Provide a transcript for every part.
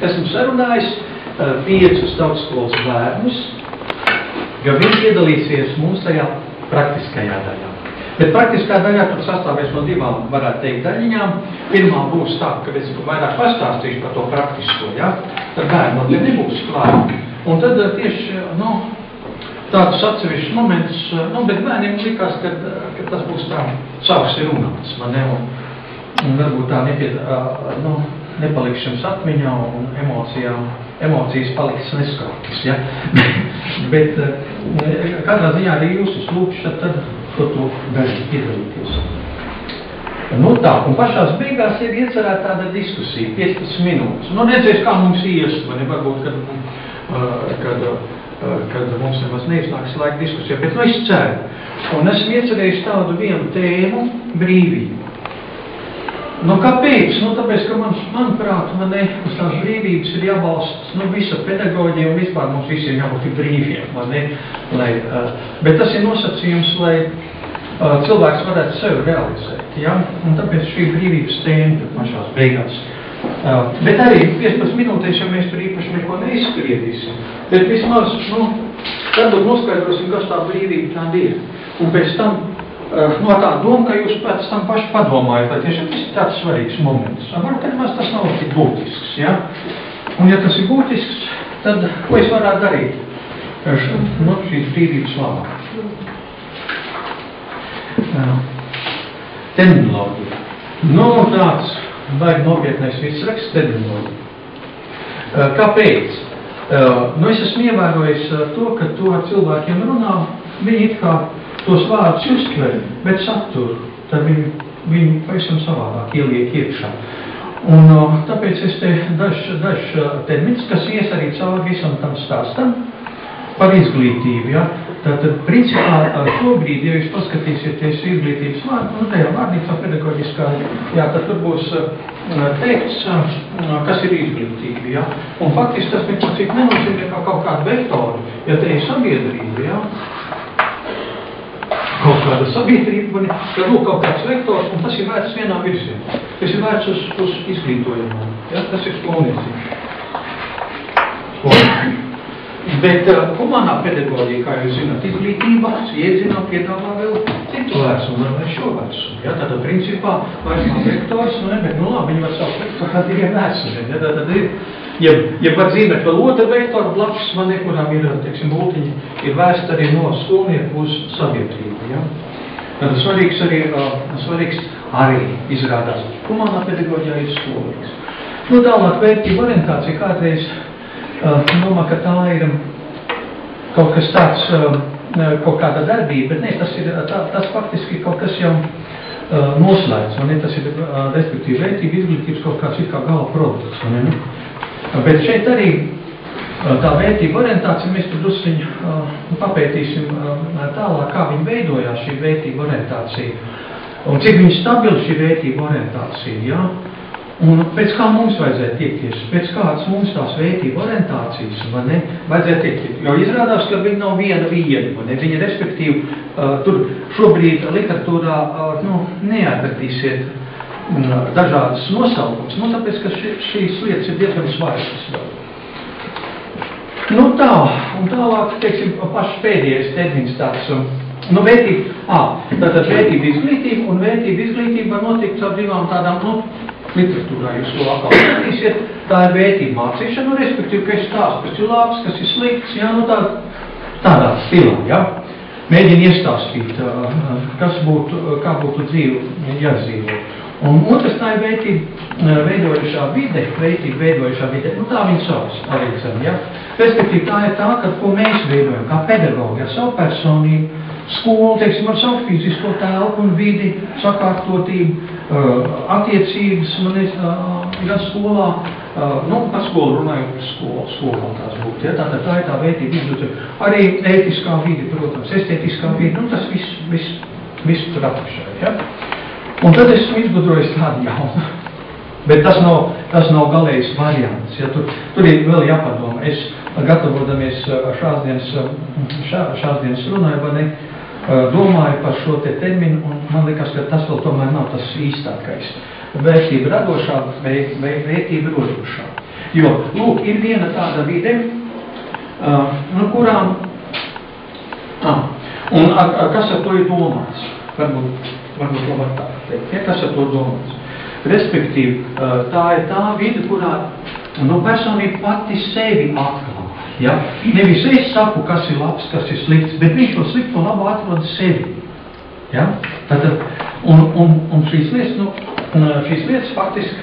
esmu sarunājis 5 tautskolas bērnus, jo viņi piedalīsies mūsu tajā praktiskajā daļā. Bet praktiskā daļā tur sastāvēs no 2, varētu teikt, daļiņām. Pirmā būs tā, ka es vairāk pastāstīšu par to praktisko, ja? Tad bērni vēl nebūs klāt. Un tad tieši, tādus atsevišķus momentus, bet bērniem likās, ka tas būs tā savs ir runāts, man ne, un varbūt tā nepalikšanas atmiņā un emocijas paliks neskārtas, ja? Bet katrā ziņā arī jūs lūkšu, tad to darīt, piedalīties. Tā, un pašās beigās ir iecerēta tāda diskusija, 15 minūtes. Redzēs, kā mums ies, vai ne, varbūt, kad mums nemaz neiznāks laika diskusija, bet es ceru. Un esmu iecerējis tādu vienu tēmu - brīvību. Kāpēc? Tāpēc, ka manuprāt, uz tās brīvības ir jābalsts, visa pedagoģija un vispār mums visiem jābūt brīviem, bet tas ir nosacījums, lai cilvēks varētu sevi realizēt, ja? Un tāpēc šī brīvības tēma pašās beigās. Bet arī 15 minūtēs, ja mēs tur īpaši neko neizspriedīsim, bet vismaz, varbūt noskaidrosim, kas tā brīvība tāda ir. Un pēc tam no tā doma, ka jūs pēc tam paši padomājat, vai tiešām tas ir tāds svarīgs moments. Varbūt maz tas nav tik būtisks, ja? Un ja tas ir būtisks, tad ko es varētu darīt? Šīs brīvības labā. Terminoloģija. Tāds vajag nopietnais virsraksts terminoloģija. Kāpēc? Es esmu ievērojis to, ka to ar cilvēkiem runā, viņi it kā tos vārdus uztver, bet saturu, tad viņi pavisam savādāk ieliek iekšā. Un tāpēc es te dažs termins, kas ies arī cauri visam tam stāstam par izglītību, ja? Tātad, principā, šobrīd, ja jūs paskatīsieties izglītības vārdu, tajā vārnīcā pedagoģiskā, jā, tad tur būs teikts, kas ir izglītība, ja? Un faktiski tas neko cik nenozīmē kā kaut kādu vektoru, ja te ir sabiedrība, ja? Kaut kāda sabiedrība, tad kaut kāds vektors, un tas ir vērts vienā virzienā. Tas ir vērts uz izglītojumu. Ja? Tas ir skolniecība. Bet humanā pedagoģija, kā jūs zināt, izglītība, iedzienā piedāvā vēl citu vērsumu, vai šo vērsumu. Ja? Tātad, principā, vairs nav vektors, bet labi, viņi var saukt vektoru kā tikai vērsumi. Ja? Tātad ir, ja var zīmēt vēl otru vektoru blakus, kurām ir, teiksim, bultiņi, ir vērst arī no skolnieku uz sabiedrību. Ja? Tātad svarīgs arī izrādās. Humanā pedagoģijā ir skolīgs. Tālāk vērtību orientācija kādreiz, domā, ka tā ir kaut kas tāds, kaut kāda darbība, bet tas faktiski kaut kas jau noslēdz, tas ir, respektīvi, vērtība izglītības kaut kāds ir kā gala produkts, Bet šeit arī tā vērtība orientācija, mēs tur drusciņu papētīsim tālāk, kā viņa veidojās šī vērtība orientācija, un cik viņa stabila šī vērtība orientācija, ja? Un pēc kā mums vajadzētu tiekties, pēc kādas mums tās vērtība orientācijas, vajadzētu tiekties, jo izrādās, ka viņa nav viena, viņa respektīvi, tur šobrīd literatūrā, neatradīsiet dažādas nosaukums, tāpēc, ka šīs lietas ir diezgan svarīgas. Tā, un tālāk, teiksim, pašs pēdējais termins tāds, tātad vērtība izglītība, un vērtība izglītība var notikt ar divām tādām, literatūrā jūs to atkal skatīsiet, tā ir vērtība mācīšana, respektīvi, ka ir stāsts, kas ir labs, kas ir slikts, ja, tādā stilā, ja. Mēģina iestāstīt, kā būtu dzīve jāizdzīvo. Un otrs tā ir vērtība veidojušā vide, tā viņa savs arī zem, ja. Respektīvi, tā ir tā, ko mēs veidojam, kā pedagogi, ar savu personību, skolu, teiksim, ar savu fizisko telpu un vidi, sakārtotību, attiecības, gan skolā, par skolu runājot par skolu tās būtu, ja, tā ir tā vērtība izglītība. Arī ētiskā vide, protams, estētiskā vide, tas viss tur apakšā, ja. Un tad esmu izgudrojis tādu jaunu, bet tas nav galējs variants, ja, tur ir vēl jāpadomā. Es, gatavodamies šāsdienas runai, domāju par šo te terminu, un man liekas, ka tas vēl tomēr nav tas īstākais. Vērtība radošā, vērtība rodošā. Jo, lūk, ir viena tāda vide, kurām, un kas ar to ir domāts? Varbūt to var tā teikt, ja, kas ar to domāts? Respektīvi, tā ir tā vide, kurā personība pati sevi atklā. Ja? Nevis es saku, kas ir labs, kas ir slikts, bet viņš to slikto labu atrod sevi. Ja? Tātad, un šīs lietas faktiski,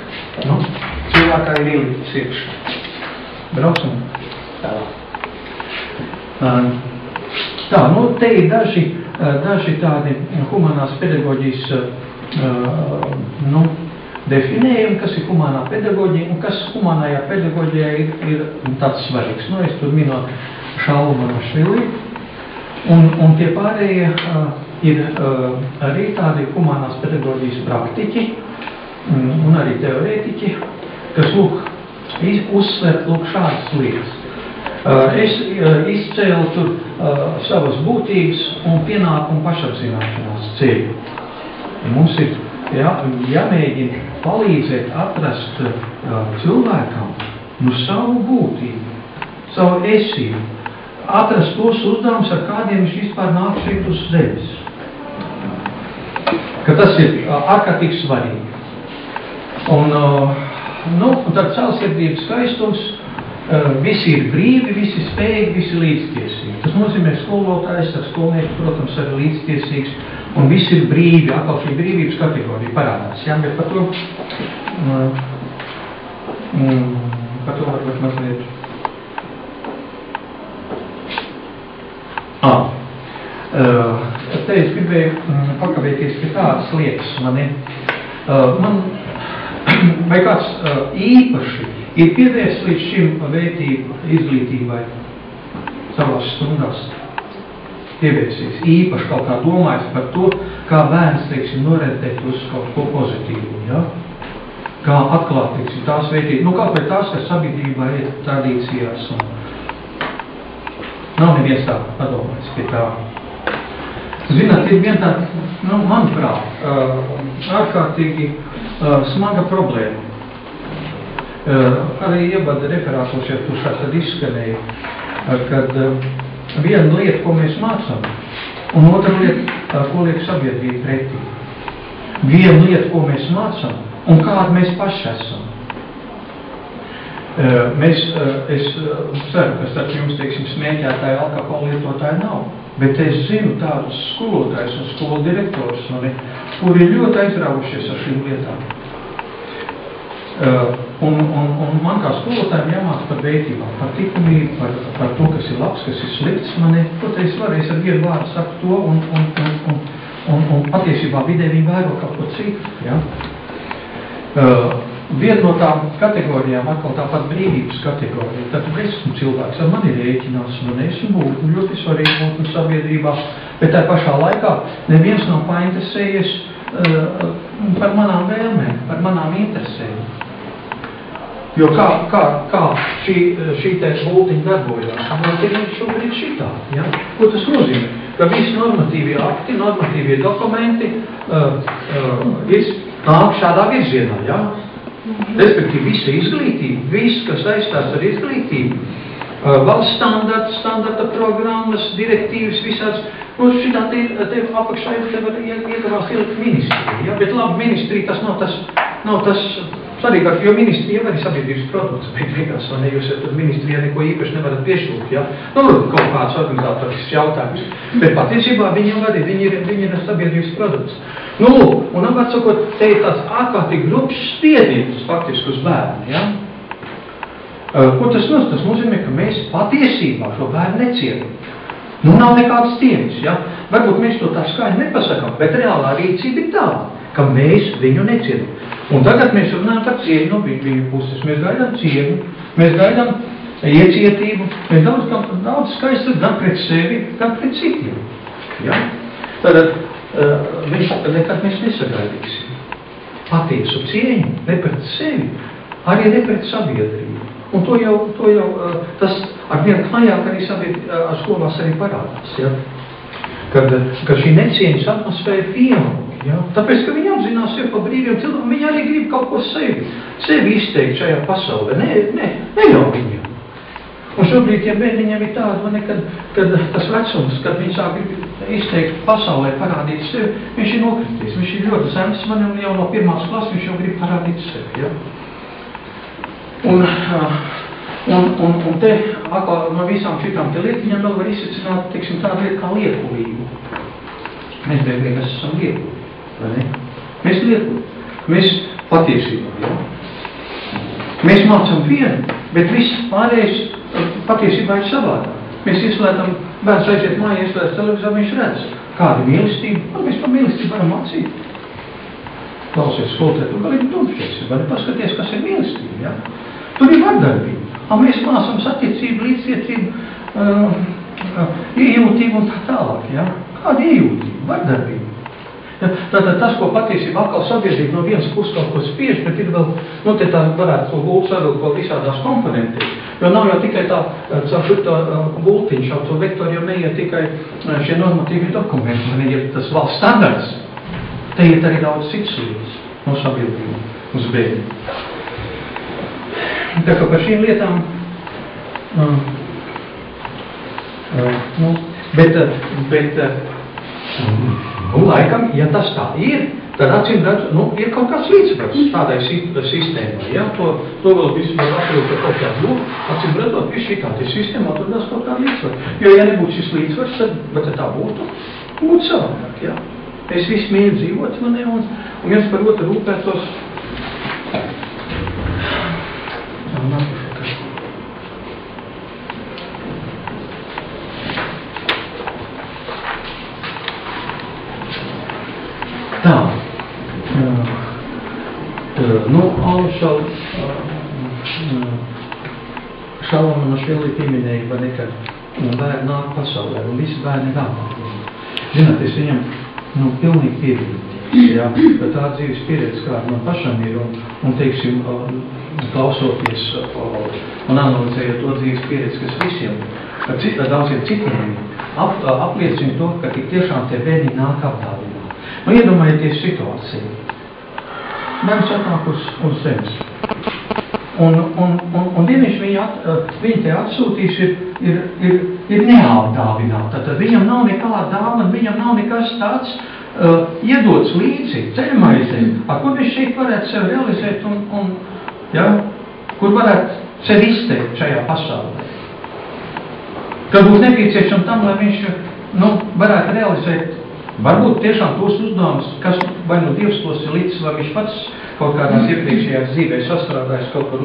cilvēkā ir ieliktas iekšā. Brauksim tālāk. Te ir daži tādi humanās pedagoģijas definējumi, kas ir humanā pedagoģija un kas humanajā pedagoģijā ir tāds svarīgs. Es tur minot Šalmanašvili, un tie pārējie ir arī tādi humanās pedagoģijas praktiķi un arī teorētiķi, kas uzsver šādas lietas. Es izcēlu tur savas būtības un pienākumu pašapzināšanās ceļu. Mums ir jāmēģina palīdzēt atrast cilvēkam savu būtību, savu esību, atrast tos uzdevumus, ar kādiem viņš vispār nāk šeit uz zemes. Ka tas ir ārkārtīgi svarīgi. Un tad celsirdības skaistums, visi ir brīvi, visi spējīgi, visi līdztiesīgi. Tas nozīmē skolotājs ar skolnieku, protams, arī līdztiesīgs, un visi ir brīvi, atkal šī brīvības kategorija parādās. Jā, bet par to varbūt mazliet. Te es gribēju pakavēties pie tādas lietas, vai kāds īpaši ir pievērsts līdz šim vērtību izglītībai savās stundās, pievērsies īpaši kaut kā domājis par to, kā bērns, norentēt uz kaut ko pozitīvu, ja? Kā atklāt, tās vērtības, kaut vai tās, kas sabiedrībā ir tradīcijās, un nav neviens tā padomājis pie tā. Zināt, ir vien tā, manuprāt, ārkārtīgi smaga problēma. Arī ievada referātos, ja tur šāds izskanēja, kad viena lieta, ko mēs mācām, un otra lieta, ko liek sabiedrība pretī. Viena lieta, ko mēs mācām, un kāda mēs paši esam. Es ceru, ka starp jums, smēķētāji, alkohola lietotāji nav, bet es zinu tādus skolotājus un skolu direktorus, kuri ir ļoti aizraujušies ar šīm lietām. Un man kā skolotājiem jāmāc par vērtībām, par likumību, par to, kas ir labs, kas ir slikts. Kaut es varēs ar vienu vārdu saku to, un patiesībā vidē viņi vēro kaut ko citu. Ja? Viena no tām kategorijām, atkal tāpat brīvības kategorija, tad esmu cilvēks, ar mani rēķinās, un esmu būtu ļoti svarīgi būt sabiedrībā, bet tā pašā laikā neviens nav painteresējies par manām vēlmēm, par manām interesēm. Jo kā šī te bultiņa darbojās, un šobrīd šitā, ja? Ko tas nozīmē? Ka visi normatīvie akti, normatīvie dokumenti nāk šādā virzienā, ja? Respektīvi visa izglītība, viss, kas saistās ar izglītību, valsts standarta programmas, direktīvas, visāds, šitā te apakšā te var iekavās ielikt ministrija, ja? Bet labi, ministrija tas nav tas svarīgāk, jo ministrija jau arī sabiedrības produkts, bet vienkārši, vai ne, jūs tad ministrijā neko īpaši nevarat piešūt, ja? Kaut kāds organizatorisks jautājums, bet patiesībā viņi jau arī, viņi ir sabiedrības produkts. Un atsakot, te ir tāds ārkārtīgi grubs spiediens faktiski uz bērnu, ja? Ko tas nozīmē? Tas nozīmē, ka mēs patiesībā šo bērnu necienam. Nav nekāds cieņas, ja? Varbūt mēs to tā skaļi nepasakām, bet reālā rīcība ir tāda, ka mēs viņu necienam. Un tagad mēs runājam par cieņu no viņu puses. Mēs gaidām cieņu, mēs gaidām iecietību, mēs daudz skaisti gan pret sevi, gan pret citiem. Ja? Tad nekad mēs nesagaidīsim patiesu cieņu, ne pret sevi, arī ne pret sabiedrību. Un to jau tas ar vienu klajāk arī skolās arī parādās. Ja? Kad šī necieņas atmosfēra pieaug, Ja? Tāpēc, ka viņi apzinās sevi pa brīviem cilvēkiem, viņi arī grib kaut ko sevi izteikt šajā pasaulē, ne jau viņiem. Un šobrīd, ja bērniņiem ir tāda, kad tas vecums, kad viņi sāk izteikt pasaulē, parādīt sevi, viņš ir nokritīs, viņš ir ļoti zems, man jau no 1. klases viņš jau grib parādīt sevi, ja? Un te, atkal no visām šitām te lietiņām vēl var izsacināt, teiksim, tādu lietu kā liekulību. Mēs bērnīgi esam liekulīgi, vai ne? Mēs liekulīgi, mēs patiesībā, ja? Mēs mācam vienu, bet viss pārējais patiesībā ir savādāk. Mēs ieslētam, bērns aiziet mājā, ieslēdz televizoru, viņš redz, kāda ir mīlestība, un mēs par mīlestību varam mācīt. Klausies skolotē, tu galīgi domšies, vai ne paskaties, kas ir mīlestība, ja? Tur ir vardarbība. Mēs mācam attiecību, līdzcietību, iejūtību un tā tālāk, ja? Kāda iejūtība, vardarbība? Ja, tātad tas, ko patiesībā atkal sabiedrība no vienas puses kaut ko spiež, bet ir vēl, te tā varētu to gultu savilkt vēl visādās komponentēs. Jo nav jau tikai tā, caur šo gultiņu, šo to vektoru, jo neiet tikai šie normatīvi dokumenti, man ir tas valsts standarts. Te iet arī daudz citas lietas no sabiedrība uz bēdi. Tā kā par šīm lietām, laikam, ja tas tā ir, tad acīm redz, ir kaut kāds līdzsvars tādai sistēmai, ja? To vēl visu var atļūt, ka kaut kāds būtu, acīm redzot, viss šī kāda sistēmā, tur nes kaut kāda līdzsvara. Jo, ja nebūtu šis līdzsvars, tad tā būtu savādāk, ja? Mēs visi mīļi dzīvot, un viens par otru rūpētos. Tā, Šaloma no Švelī pieminēja, vai ne, ka bērni nāk pasaulē, un visi bērni dāvā. Zināt, es viņam, pilnīgi piekrītu, jā, bet tā dzīves pieredze, kāda man pašam ir, un teiksim, klausoties un analizējot to dzīves pieredzi, kas visiem, daudziem citiem, apliecina to, ka tik tiešām tie bērni nāk apdāvināt. Iedomājieties situāciju. Bērns atnāk uz zemes. Un vienīši viņi te atsūtīs ir neapdāvināt. Tad viņam nav nekāda dāvana, viņam nav nekas tāds iedots līdzi, ceļmaizē, kur viņš šeit varētu sevi realizēt kur varētu sevi izteikt šajā pasaulē. Kad būtu nepieciešams tam, lai viņš varētu realizēt varbūt tiešām tos uzdevumus, kas vai no Dievs tos ir līdz, vai viņš pats kaut kādās iepriekšējās dzīvēs sastrādājas kaut kur.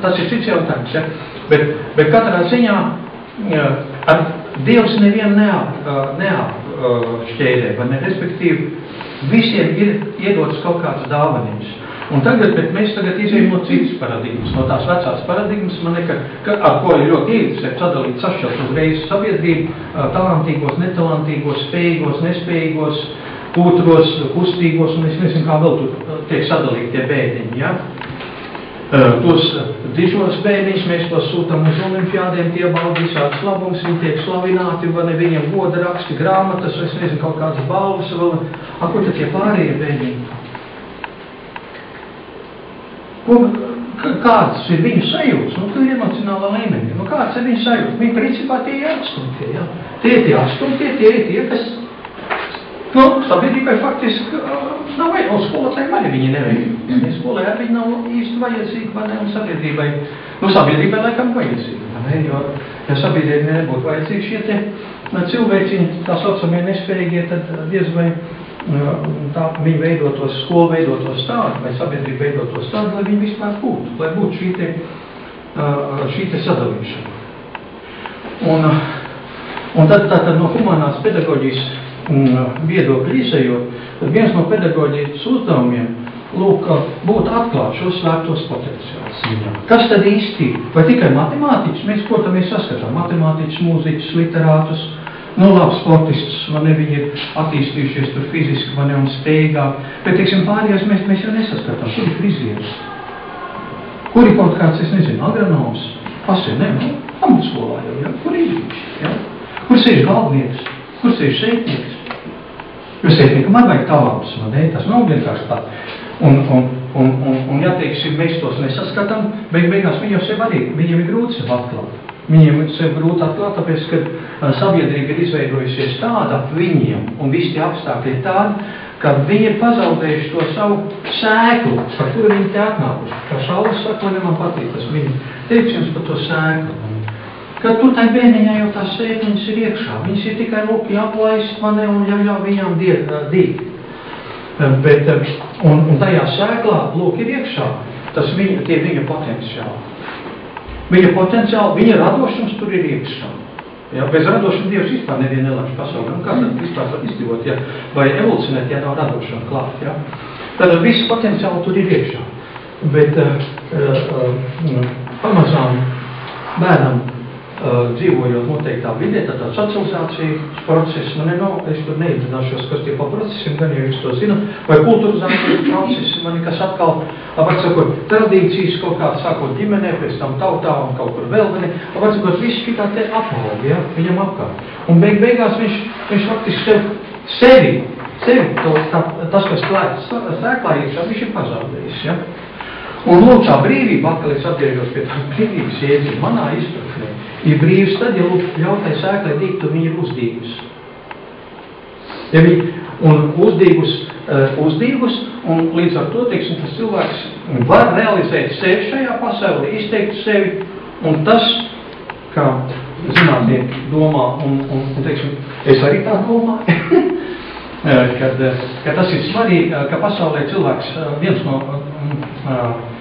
Tas ir cits jautājums, ja? Bet katrā ziņā Dievs nevienu neapšķēdē, vai ne? Respektīvi, visiem ir iedots kaut kāds dāvanības. Bet mēs tagad izējam no citas paradigmas, no tās vecās paradigmas, ar ko ir ļoti interesē sadalīt, sašķelt uzreiz sabiedrību, talantīgos, netalantīgos, spējīgos, nespējīgos, kūtros, kustīgos, un es nezinu, kā vēl tur tiek sadalīt tie bēdiņi, ja? Tos dižos bēdiņus mēs tos sūtam uz olimpiādiem, tie bauda visādas labumus, viņi tiek slavināti, vai ne, viņiem goda raksti, grāmatas, es nezinu, kaut kādas balvas vēl, kur tad tie pārējie bēdiņi? Kāds ir viņu sajūtas, tur ir emocionālā līmenī, kāds ir viņu sajūtas, viņi principā tie ir atstumtie, ja? Tie ir tie atstumtie, tie ir tie, kas, sabiedrībai faktiski nav vajag, un skolotājiem arī viņi nevajag, ja skolai arī viņi nav īsti vajadzīgi, vai ne, un sabiedrībai laikam vajadzīgi, vai ne, jo, ja sabiedrībai nebūtu vajadzīgi šie te cilvēciņi, tā saucamie nespējīgie, tad diez vai viņi veidotos, skola veidotos tādu, vai sabiedrība veidotos tādu, lai viņi vispār būtu, lai būtu šī te sadalīšana. Un tad no humanās pedagoģijas viedokļa izejot, tad viens no pedagoģijas uzdevumiem, būtu atklāt šos svētos potenciālus viņam. Kas tad īsti? Vai tikai matemātiķis? Mēs, protams, saskatām matemātiķus, mūziķus, literātus, labi sportistus, viņi ir attīstījušies tur fiziski, un spējīgāk, bet, teiksim, pārējās mēs jau nesaskatām, kur ir frizieris, kur ir kaut kāds, es nezinu, agronoms, pamatskolā jau, ja? Kur ir viņš, ja? Kur sēž galvnieks, kur sēž sētnieks, Jo sētniekam man vajag tavāps, man ne? Tas nav vienkārši tā. Un ja, teiksim, mēs tos nesaskatām, beigās viņi jau sev arī, viņiem ir grūti sev atklāt. Viņiem ir sev grūti atklāt, tāpēc, ka sabiedrība ir izveidojusies tāda ap viņiem, un visi tie apstākļi ir tādi, ka viņi ir pazaudējuši to savu sēklu, par kuru viņi te atnākuši. Kā Šaulis saka, man patīk tas viņa teiciens par to sēklu. Kad tur tai bērniņā jau tās sēkliņas ir iekšā, viņas ir tikai lūk jāplaist manē un ļauj viņām dīt. Bet, un tajā sēklā, lūk, ir iekšā, tas viņa potenciāli. Viņa potenciāli, viņa radošums tur ir iekšā. Ja? Bez radošuma Dievs vispār nevienu nelaiž pasaulē. Un kā tad vispār var izdzīvot, ja? Vai evolucionēt, ja nav radošuma klāt? Ja? Tad viss potenciāli tur ir iekšā. Bet pamazām bērnam dzīvojot noteiktā vidē, tad tā socializācijas process, es tur neiedziļināšos, kas tie pa procesiem, gan jau jūs to zināt, vai kulturizācijas procesi, kas atkal, var sakot, tradīcijas kaut kādā sākot ģimenē, pēc tam tautā un kaut kur vēl, var sakot, viss šitā te apvaldi, ja, viņam apkārt. Un beigās viņš faktiski sevi, tas, kas sēklā iekšā, viņš ir pazaudējis, ja. Un lūk, tā brīvība, atkal es atgriežos pie tās brīvības jēdziena, manā izpratnē, ir brīvs tad, ja ļautai sēklai dīgt, un viņi ir uzdīgus. Ja viņi, un uzdīgus, un līdz ar to, teiksim, tas cilvēks var realizēt sevi šajā pasaulē, izteikt sevi, un tas, kā zinātnieki domā, un teiksim, es arī tā domāju, ka tas ir svarīgi, ka pasaulē cilvēks viens no,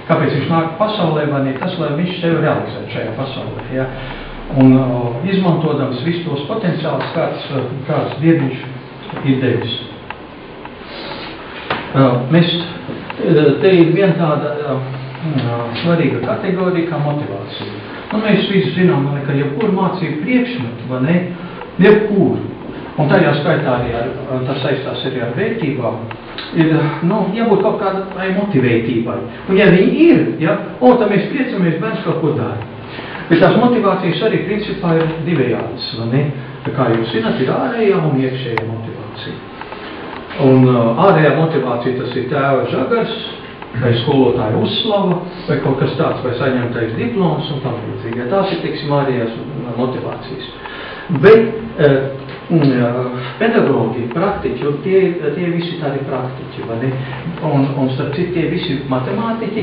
kāpēc viņš nāk pasaulē, vai ne tas, lai viņš sevi realizētu šajā pasaulē. Ja? Un izmantodams visus tos potenciālus, kāds Dieviņš ir devis. Te ir viena tāda svarīga kategorija kā motivācija. Mēs visi zinām, ka jebkuru mācību priekšmetu, vai ne, jebkuru. Un tajā skaitā arī tas saistās arī ar vērtībām, ir, jābūt kaut kādai motivētībai. Un ja viņi ir, ja, tad mēs priecamies, bērns kaut ko dara. Bet tās motivācijas arī principā ir divējādas, vai ne? Tā kā jūs zināt, ir ārējā un iekšējā motivācija. Un ārējā motivācija tas ir tēva žagars, vai skolotāja uzslava, vai kaut kas tāds, vai saņemtais diploms un tam līdzīgi. Tās ir, teiksim, ārējās motivācijas. Bet pedagogi, praktiķi, un tie visi tādi praktiķi, vai ne? Un starp citu, tie visi matemātiķi,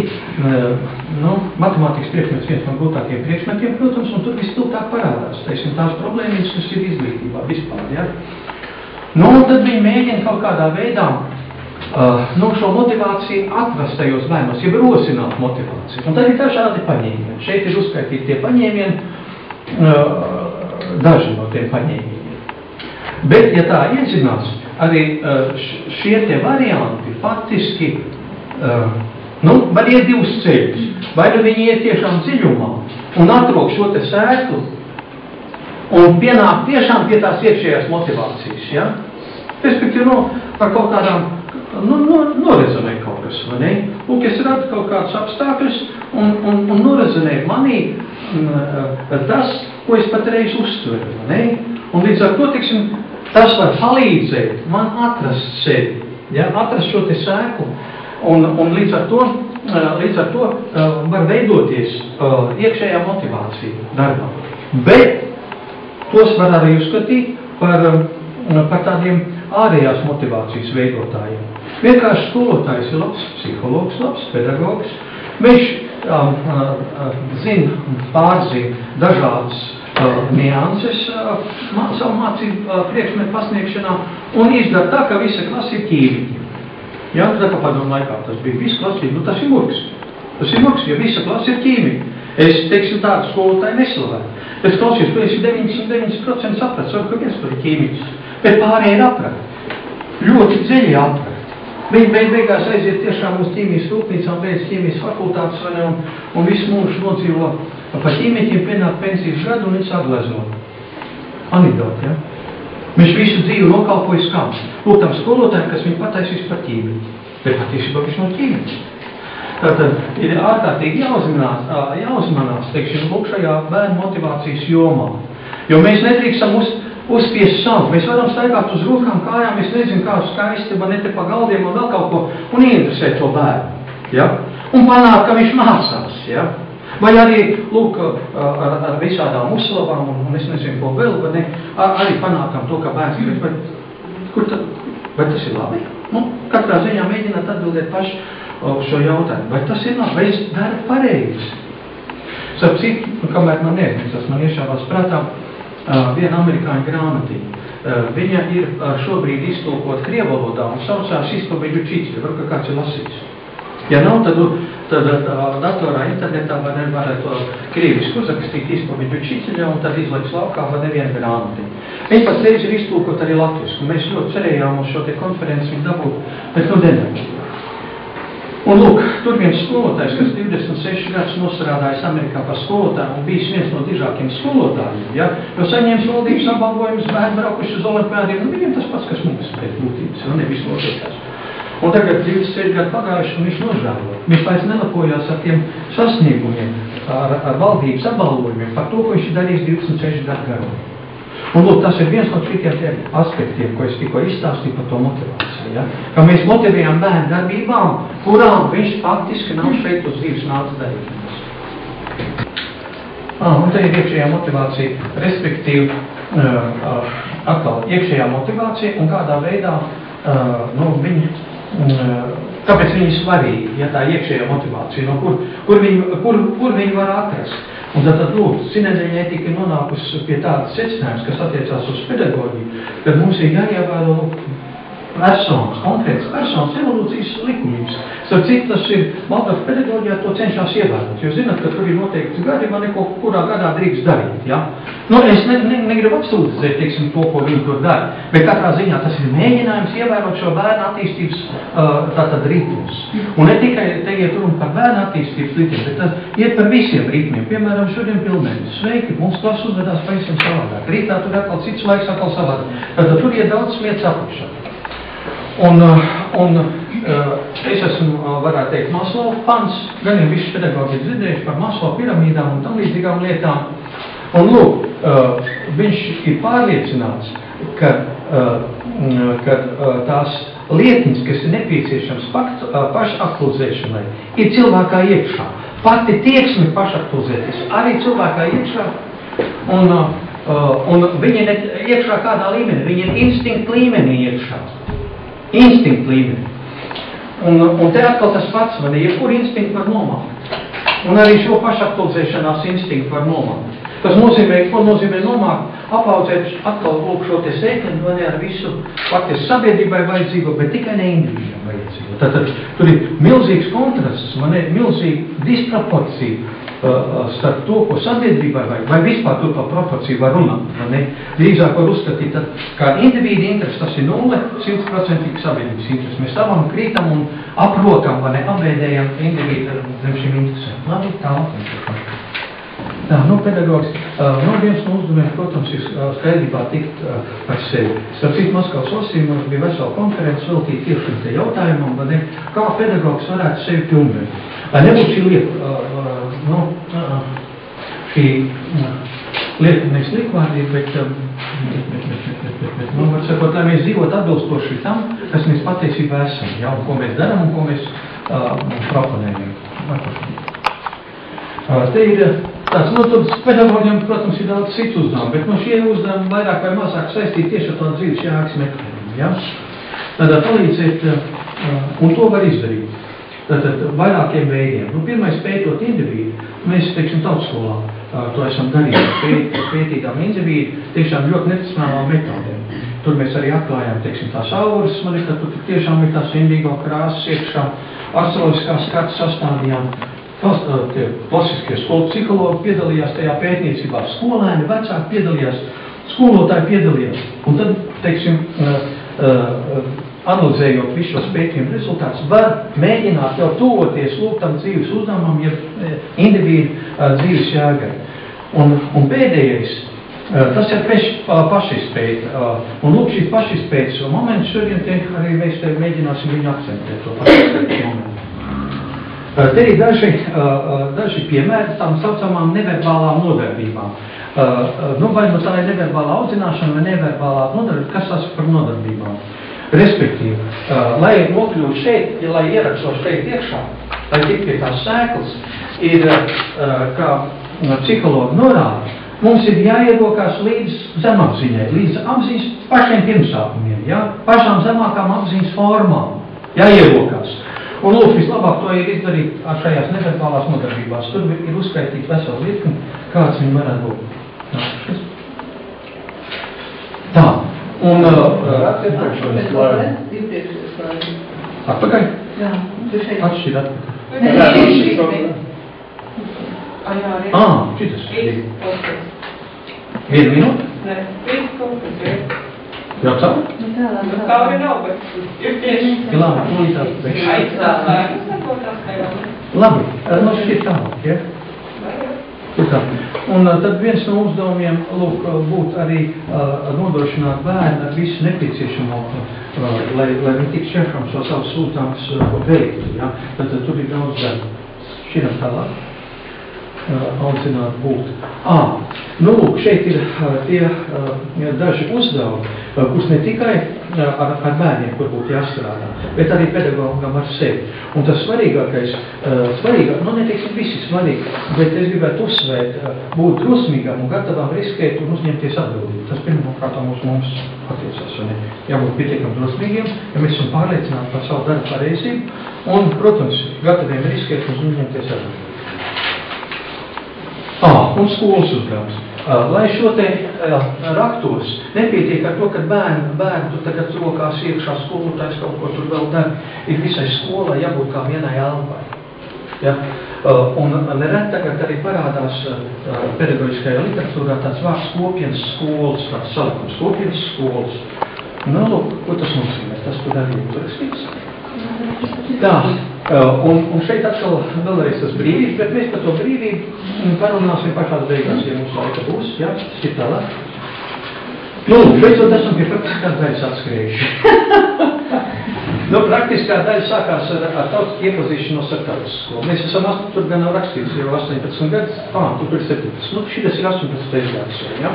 matemātikas priekšmets viens no grūtākiem priekšmetiem, protams, un tur vispilgtāk parādās, teiksim, tās problēmas, kas ir izglītībā vispār, ja? Un tad viņi mēģina kaut kādā veidā šo motivāciju atrast tajos bērnos, ja rosināt motivāciju. Un tad ir dažādi paņēmieni. Šeit ir uzskaitīti tie paņēmieni, daži no tiem paņēmieniem. Bet, ja tā iezinās, arī šie tie varianti faktiski, var iet divus ceļus. Vai viņi iet tiešām dziļumā un atrok šo te sēklu un pienāk tiešām pie tās iekšējās motivācijas, ja? Respektīvi, par kaut kādām, norezonē kaut kas, vai ne? Lūk, es redzu kaut kādus apstākļus un norezonē manī tas, ko es patreiz uztveru, vai ne? Un līdz ar to, teiksim, tas var palīdzēt man atrast sevi, ja? Atrast šo te sēklu. Un līdz ar to var veidoties iekšējā motivācija darbā. Bet tos var arī uzskatīt par tādiem ārējās motivācijas veidotājiem. Vienkārši skolotājs ir labs psihologs, labs pedagogs. Viņš pārzina dažādas nianses savu mācību priekšmetu pasniegšanā un izdara tā, ka visa klasa ir ķīmiķi. Jā, tā kā padomu laikā tas bija visa klasa, tas ir murgs. Tas ir murgs, ja visa klasa ir ķīmiķi. Es, teiksim, tādu skolotāju neslavēju. Es klausies, tu esi 99% saprats, ka viens tur ir ķīmiķis. Bet pārējie ir aprakti. Ļoti dziļi aprakti. Viņi beigās aiziet tiešām uz ķīmijas rūpnīcām, beidz ķīmijas fakultātes un visu mūžu nodzīvo pa ķīmiķiem pienāk pensijas gadu un viņš atglezot. Anekdoti, ja? Viņš visu dzīvi nokalpojas kam? Lūk, tam skolotājiem, kas viņu pataisīs par ķīmiķi. Bet patiesībā viņš nav ķīmiķis. Tātad ir ārkārtīgi jāuzmanās, teiksim, lūk šajā bērnu motivācijas jomā. Jo mēs nedrīkstam uzspiest savu. Mēs varam staigāt uz rokām, kājām, es nezinu, kā skaistībā, ne te pa galdiem un vēl kaut ko, un ieinteresēt to bērnu. Ja? Un panākt, ka viņš mācās. Ja? Vai arī, lūk, ar visādām uzslavām, un es nezinu, ko vēl, bet ne, arī panākam to, ka bērns grib, vai tas ir labi? Nu, katrā ziņā mēģināt atbildēt paši šo jautājumu. Vai tas ir labi? Vai es daru pareizi? Starp citu, kamēr man neatmiecas, man iešāvās prātā viena amerikāņu grāmatīja. Viņa ir šobrīd iztulkot krievu valodā un saucās Izpaveģu Čiķi. Varu, ka kāds ir lasījis. Ja nav, tad datorā, internetā varētu to krievisku uzrakstīt Izpaveģu Čiķiļa un tad izlaiks laukā vai neviena grāmatīja. Viņa pat reiz ir iztulkot arī latvisku. Mēs ļoti cerējām uz šo te konferenci viņu dabūt, bet nu nedabū. Un lūk, tur viens skolotājs, kas 26 gadus nostrādājis Amerikā par skolotāju un bijis viens no dižākiem skolotājiem, ja, jo saņēmis valdības apbalvojumus, bērni braukuši uz olimpiādiem, un viņiem tas pats, kas mums pēc būtības, un nevis notiekās. Un tagad 26 gadu pagājuši, un viņš nožēlo. Viņš vairs nelapojās ar tiem sasniegumiem, ar valdības apbalvojumiem, par to, ko viņš ir darījis 26 gadu garumā. Un lūk, tas ir viens no šitiem aspektiem, ko es tikko izstāstīju par to motivāciju. Ja? Ka mēs motivējam bērnu darbībām, kurām viņš faktiski nav šeit uz dzīves nācis darīt. Un te ir iekšējā motivācija, respektīvi, atkal iekšējā motivācija un kādā veidā kāpēc viņi ir svarīgi, ja tā iekšējā motivācija, no kur viņi var atrast. Un tad lūk, sinedēļa etika ir nonākusi pie tādas secinājumas, kas attiecās uz pedagoģiju, kad mums ir jāievēro personas, konkrētas personas evolūcijas likumības. Starp citu, tas ir Maltavas pedagoģijā to cenšas ievērot, jo zināt, ka tur ir noteikti gadi, man neko kurā gadā drīkst darīt. Ja? Nu, es negribu apsūdzēt, teiksim, to, ko viņi tur dara, bet katrā ziņā tas ir mēģinājums ievērot šo bērnu attīstības tātad ritmus. Un ne tikai te iet runa par bērnu attīstības ritmiem, bet tas iet par visiem ritmiem. Piemēram, šodien pilnēļus. Sveiki, mums klasa uzvedās pavisam savādāk. Rītā tur atkal cits laiks, atkal savādāk. Tad tur iet daudz smietas apakšā. Un es esmu, varētu teikt, Maslow fans, gan jau visu pedagoģi ir dzirdējuši par Maslow piramīdām un tam līdzīgām lietām. Un lūk, viņš ir pārliecināts, ka tās lietiņas, kas ir nepieciešams pašaktualizēšanai, ir cilvēkā iekšā. Pati tieksme pašaktualizēties arī cilvēkā iekšā. Un viņi ir iekšā kādā līmenī, viņi ir instinktu līmenī iekšā. Instinktu līmenī. Un te atkal tas pats, vai ne, jebkur instinktu var nomākt. Un arī šo pašaktualizēšanās instinktu var nomākt. Tas nozīmē, ko nozīmē nomākt, apaudzēt atkal lūk šo te sēkļu, vai ne, ar visu faktiski sabiedrībai vajadzīgo, bet tikai ne individam vajadzīgo. Tātad tur ir milzīgs kontrasts, man ir milzīga disproporcija starp to, ko sabiedrībai vajag, vai vispār tur par proporciju var runāt, vai ne? Drīzāk var uzskatīt, kā individu interesi, tas ir 100% sabiedrības interesi. Mēs savam krītam un aprokam, vai ne, apbēdējam individu zem šīm interesēm. Labi, tālāk. Tā, pedagogs, viens no uzdevumiem, protams, ir skaidrībā tikt par sevi. Starp citu, Maskavas lasījumos bija vesela konferences veltīta tieši šim te jautājumam, vai ne, kā pedagogs varētu sevi pilnveidot. Lai nebūtu šī lieta, šī lieta nevis likvārdība, bet var sakot, lai mēs dzīvot atbilstoši tam, kas mēs patiesībā esam, ja, un ko mēs darām un ko mēs proponējam. Te ir tāds, tad pedagogiem, protams, ir daudz cits uzdevumi, bet no šie uzdevumi vairāk vai mazāk saistīti tieši ar tādu dzīves jēgas meklējumu, ja? Tātad palīdzēt, un to var izdarīt. Tātad vairākiem veidiem. Pirmais, pētot individu, mēs, teiksim, tautskolā to esam darījuši, pētītām individu, tiešām ļoti neticamām metodēm. Tur mēs arī atklājām, teiksim, tās auras, man ir, ka tur tiešām ir tās indigo krāsas iekšā, astroloģiskās kartas sastādījām. Klasiskie skolu psihologi piedalījās tajā pētniecībā, skolēni, vecāki piedalījās, skolotāji piedalījās. Un tad, teiksim, analizējot visu šos pētījumu rezultātus, var mēģināt jau tuvoties lūgtam dzīves uzdevumam, ja individu dzīves jēgai. Un pēdējais, tas ir pašizpēta. Un lūk, šī pašizpētas moments šodien arī mēs te mēģināsim viņu akcentēt to pašizpētas momentu. Te ir daži piemēri tām saucamām neverbālām nodarbībām. Vai nu tā ir neverbālā audzināšana vai neverbālā nodarbība, kas tas par nodarbībām? Respektīvi, lai nokļūtu šeit, lai ierakstos šeit iekšā, lai tik pie tās sēklas, ir, kā psihologi norāda, mums ir jāiedokās līdz zemapziņai, līdz apziņas pašiem pirmsākumiem, ja? Pašām zemākām apziņas formām, jāiedokās. Un lūk, vislabāk to ir izdarīt šajās neverbālās nodarbībās. Tur ir uzskaitīts veselu virkni, kāds viņi varētu būt. Tā, un... Atpakaļ? Jā, tu šeit. Atšķir atpakaļ. Šitas. 1 minūte? Nē, 3 kaut Jau caur? Cauri nav, bet ir tieši. Labi, tūlītās beigšu. Labi, šķiet tālāk, ja? Un tad viens no uzdevumiem, lūk, būtu arī nodrošināt bērnu ar visu nepieciešamo, lai viņi tik šefams šo savus sūtāms veiktu, ja? Tad tur ir daudz darba. Šķiram tālāk. Audzināt būt. Lūk, šeit ir tie daži uzdevumi, kurus ne tikai ar bērniem, kur būtu jāstrādā, bet arī pedagogam ar sevi. Un tas svarīgākais, neteiksim visi svarīgi, bet es gribētu uzsvērt, būt drosmīgam un gatavam riskēt un uzņemties atbildību. Tas pirmkārt mums attiecās, vai ne? Jābūt pietiekam drosmīgiem, ja mēs esam pārliecināti par savu darbu pareizību un, protams, gataviem riskēt un uzņemties atbildību. Un skolas uzdevums. Lai šo te raktos, nepietiek ar to, ka bērnu tu tagad rokās iekšā skolotājs kaut ko tur vēl dara, ir visai skolai jābūt kā vienai elpai. Ja? Un nereti tagad arī parādās pedagoģiskajā literatūrā tāds vārds kopienas skolas, tāds salikums, kopienas skolas. Lūk, ko tas nozīmē? Tas tur arī ir rakstīts. Tā, un šeit atkal vēlreiz tas brīvības, bet mēs par to brīvību parunāsim pašās beigās, ja mums laika būs, jā, šķiet tālāk. Beidzot esam pie praktiskās daļas atskrējuši. Praktiskā daļa sākās ar tautas iepazīšanos ar tautas skolu. Mēs esam, tur gan nav rakstīts jau 18 gadus, tur ir 17. Šitas ir 18. gads, jā.